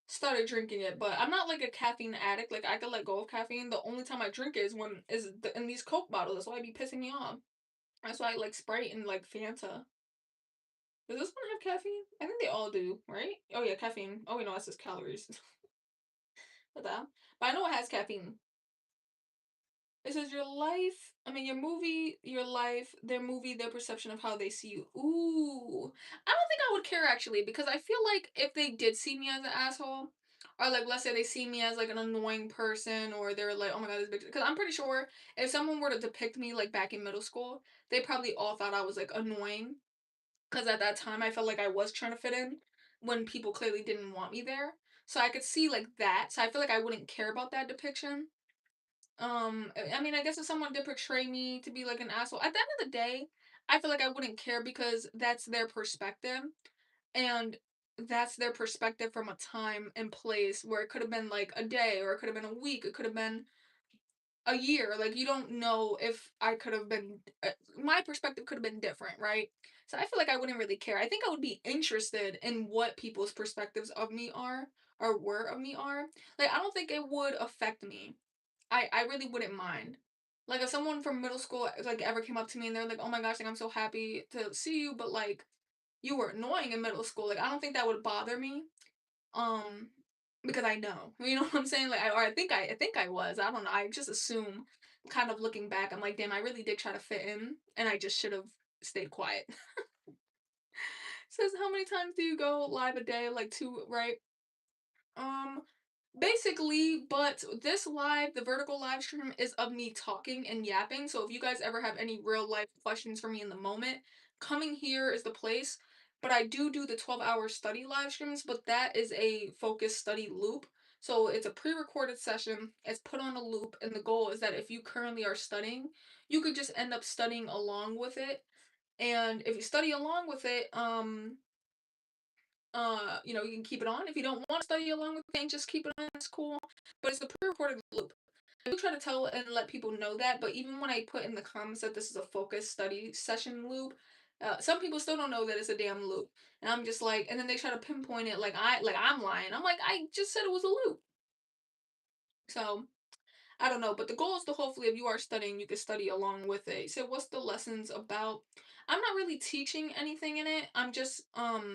started drinking it. But I'm not like a caffeine addict. Like, I could let go of caffeine. The only time I drink it is in these Coke bottles. That's why it be pissing me off. That's why I like Sprite and like Fanta. Does this one have caffeine? I think they all do, right? Oh yeah, caffeine. Oh wait, no, that's just calories. What the hell? But I know it has caffeine. It says your life, their movie, their perception of how they see you. Ooh. I don't think I would care actually, because I feel like if they did see me as an asshole, or like let's say they see me as like an annoying person, or they're like, oh my god, this bitch. Because I'm pretty sure if someone were to depict me like back in middle school, they probably all thought I was like annoying. Because at that time I felt like I was trying to fit in when people clearly didn't want me there. So I could see like that. So I feel like I wouldn't care about that depiction. I mean, I guess if someone did portray me to be like an asshole, at the end of the day, I feel like I wouldn't care because that's their perspective, and that's their perspective from a time and place where it could have been like a day, or it could have been a week, it could have been a year. Like, you don't know if I could have been, my perspective could have been different, right? So I feel like I wouldn't really care. I think I would be interested in what people's perspectives of me are, or were of me are. Like, I don't think it would affect me. I really wouldn't mind. Like, if someone from middle school like ever came up to me and they're like, "Oh my gosh, like I'm so happy to see you, but like you were annoying in middle school." Like, I don't think that would bother me. Um because I know. You know what I'm saying? Like, I think I was. I don't know. I just assume, kind of looking back, I'm like, "Damn, I really did try to fit in and I just should have stayed quiet." Says, "How many times do you go live a day?" Like two, right? Um, Basically, but this live, the vertical live stream is of me talking and yapping. So if you guys ever have any real life questions for me in the moment, coming here is the place. But I do the 12-hour study live streams, but that is a focused study loop. So it's a pre-recorded session, it's put on a loop, and the goal is that if you currently are studying, you could just end up studying along with it. And if you study along with it, you can keep it on. If you don't want to study along with me, just keep it on. It's cool. But it's a pre-recorded loop. I do try to tell and let people know that, but even when I put in the comments that this is a focused study session loop, some people still don't know that it's a damn loop. And I'm just like, and then they try to pinpoint it like I'm lying. I'm like, I just said it was a loop. So I don't know, but the goal is to hopefully, if you are studying, you can study along with it. So, what's the lessons about? I'm not really teaching anything in it. I'm just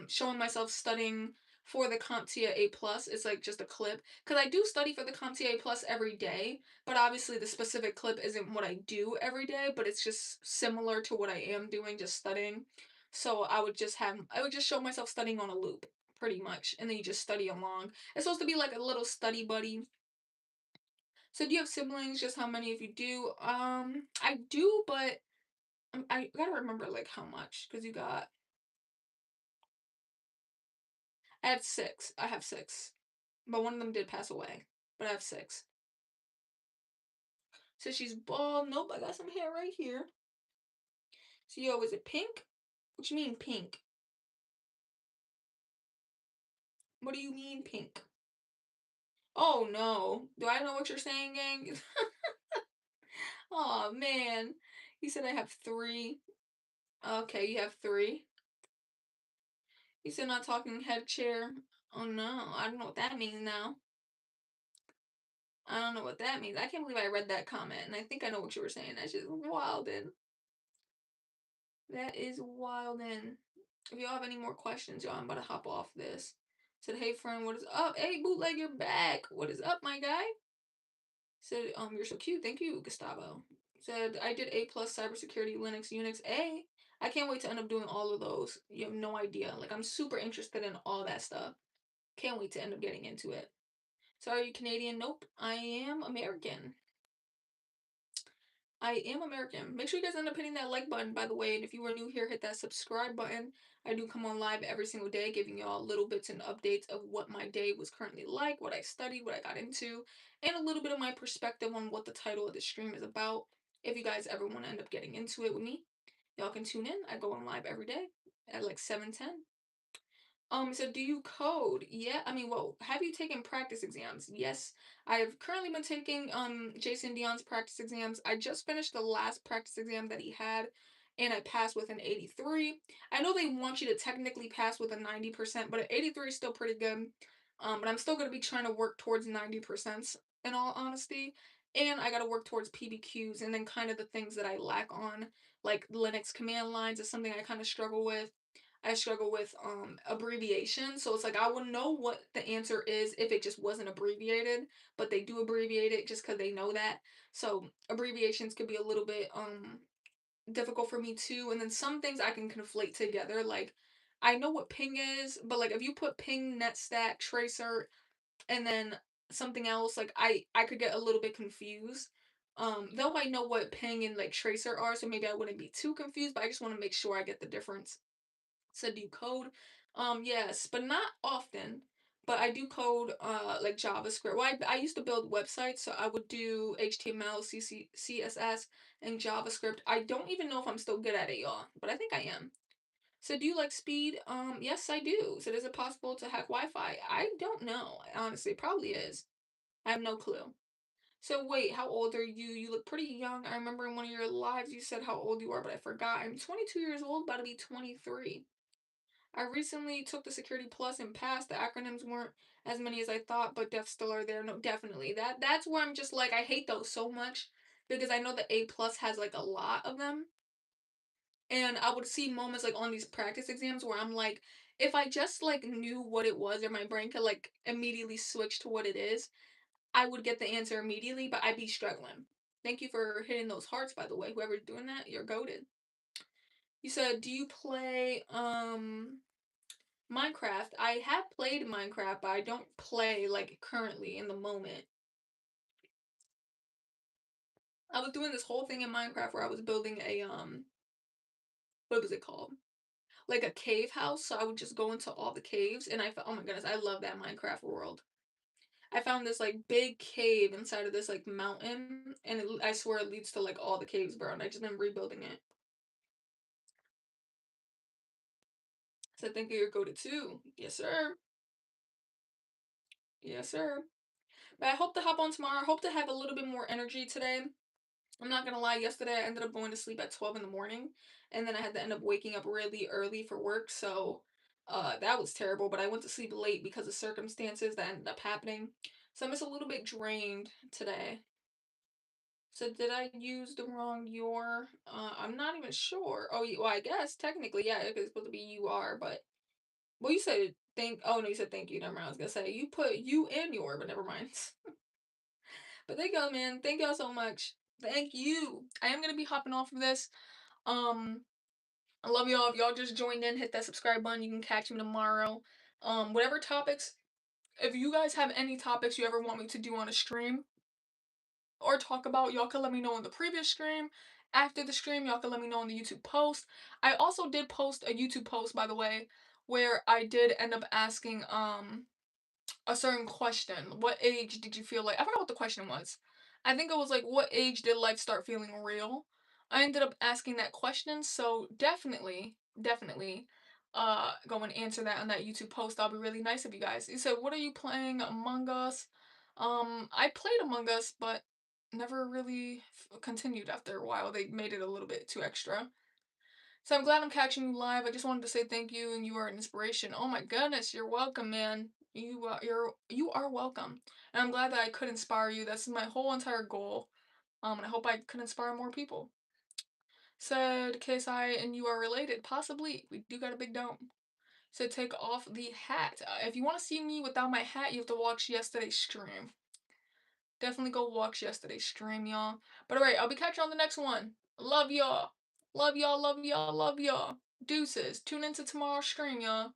showing myself studying for the CompTIA A plus. It's like just a clip because I do study for the CompTIA A plus every day, but obviously the specific clip isn't what I do every day, but it's just similar to what I am doing, just studying. So I would just show myself studying on a loop, pretty much, and then you just study along. It's supposed to be like a little study buddy. So do you have siblings? Just how many if you do? I do, but I gotta remember like how much because you got. I had six. I have six, but one of them did pass away. But I have six. So she's bald. Nope, I got some hair right here. So yo, is it pink? What you mean pink? What do you mean pink? Oh no. Do I know what you're saying, gang? Oh man. You said I have three. Okay, you have three. You said not talking head chair. Oh no, I don't know what that means now. I don't know what that means. I can't believe I read that comment, and I think I know what you were saying. That's just wildin'. That is wildin'. If y'all have any more questions, y'all, I'm about to hop off this. Said, hey friend, what is up? Hey bootleg, you're back. What is up, my guy? Said, you're so cute. Thank you, Gustavo. Said, I did A plus cybersecurity, Linux, Unix, A. I can't wait to end up doing all of those. You have no idea. Like I'm super interested in all that stuff. Can't wait to end up getting into it. So are you Canadian? Nope. I am American. I am American. Make sure you guys end up hitting that like button, by the way. And if you are new here, hit that subscribe button. I do come on live every single day, giving y'all little bits and updates of what my day was currently like, what I studied, what I got into, and a little bit of my perspective on what the title of the stream is about. If you guys ever want to end up getting into it with me, y'all can tune in. I go on live every day at like 7:10. So do you code? Yeah, I mean, well, have you taken practice exams? Yes, I have currently been taking Jason Dion's practice exams. I just finished the last practice exam that he had, and I passed with an 83. I know they want you to technically pass with a 90%, but an 83 is still pretty good. But I'm still gonna be trying to work towards 90% in all honesty. And I gotta work towards PBQs and then kind of the things that I lack on, like Linux command lines is something I kind of struggle with. I struggle with abbreviations. So it's like I wouldn't know what the answer is if it just wasn't abbreviated, but they do abbreviate it just because they know that. So abbreviations could be a little bit difficult for me too. And then some things I can conflate together. Like I know what ping is, but like if you put ping, netstack, tracer, and then something else, like I could get a little bit confused. Though I know what ping and like tracer are, so maybe I wouldn't be too confused, but I just want to make sure I get the difference. So do you code? Yes, but not often. But I do code like JavaScript. Well, I used to build websites, so I would do HTML, CSS, and JavaScript. I don't even know if I'm still good at it, y'all, but I think I am. So do you like speed? Yes, I do. So is it possible to hack Wi-Fi? I don't know. Honestly, it probably is. I have no clue. So wait, how old are you? You look pretty young. I remember in one of your lives you said how old you are, but I forgot. I'm 22 years old, about to be 23. I recently took the Security Plus and passed. The acronyms weren't as many as I thought, but def still are there. No, definitely. That's where I'm just like I hate those so much because I know the A plus has like a lot of them. And I would see moments like on these practice exams where I'm like, if I just like knew what it was or my brain could like immediately switch to what it is, I would get the answer immediately, but I'd be struggling. Thank you for hitting those hearts, by the way. Whoever's doing that, you're goaded. You said, do you play Minecraft? I have played Minecraft, but I don't play like currently in the moment. I was doing this whole thing in Minecraft where I was building a what was it called? Like a cave house. So I would just go into all the caves and oh my goodness, I love that Minecraft world. I found this like big cave inside of this like mountain and I swear it leads to like all the caves, bro, and I just been rebuilding it. So thank you, you're go to two. Yes, sir. Yes, sir. But I hope to hop on tomorrow. I hope to have a little bit more energy today. I'm not gonna lie, yesterday I ended up going to sleep at 12 in the morning and then I had to end up waking up really early for work, so that was terrible, but I went to sleep late because of circumstances that ended up happening. So I'm just a little bit drained today. So did I use the wrong your? I'm not even sure. Oh, well, I guess technically, yeah, it's supposed to be you are, but well, you said Oh no, you said thank you. Never mind. I was gonna say you put you and your, but never mind. But thank y'all, man. Thank y'all so much. Thank you. I am gonna be hopping off of this. Um, I love y'all. If y'all just joined in, hit that subscribe button. You can catch me tomorrow. Whatever topics, if you guys have any topics you ever want me to do on a stream or talk about, y'all can let me know in the previous stream. After the stream, y'all can let me know in the YouTube post. I also did post a YouTube post, by the way, where I did end up asking a certain question. What age did you feel like? I forgot what the question was. I think it was like, what age did life start feeling real? I ended up asking that question, so definitely, go and answer that on that YouTube post. That'll be really nice of you guys. You said, what are you playing Among Us? I played Among Us, but never really continued after a while. They made it a little bit too extra. So I'm glad I'm catching you live. I just wanted to say thank you, and you are an inspiration. Oh my goodness, you're welcome, man. You are welcome, and I'm glad that I could inspire you. That's my whole entire goal. And I hope I could inspire more people. Said KSI and you are related. Possibly. We do got a big dome. Said take off the hat. If you want to see me without my hat, you have to watch yesterday's stream. Definitely go watch yesterday's stream, y'all. But alright, I'll be catching you on the next one. Love y'all. Love y'all, love y'all, love y'all. Deuces. Tune into tomorrow's stream, y'all.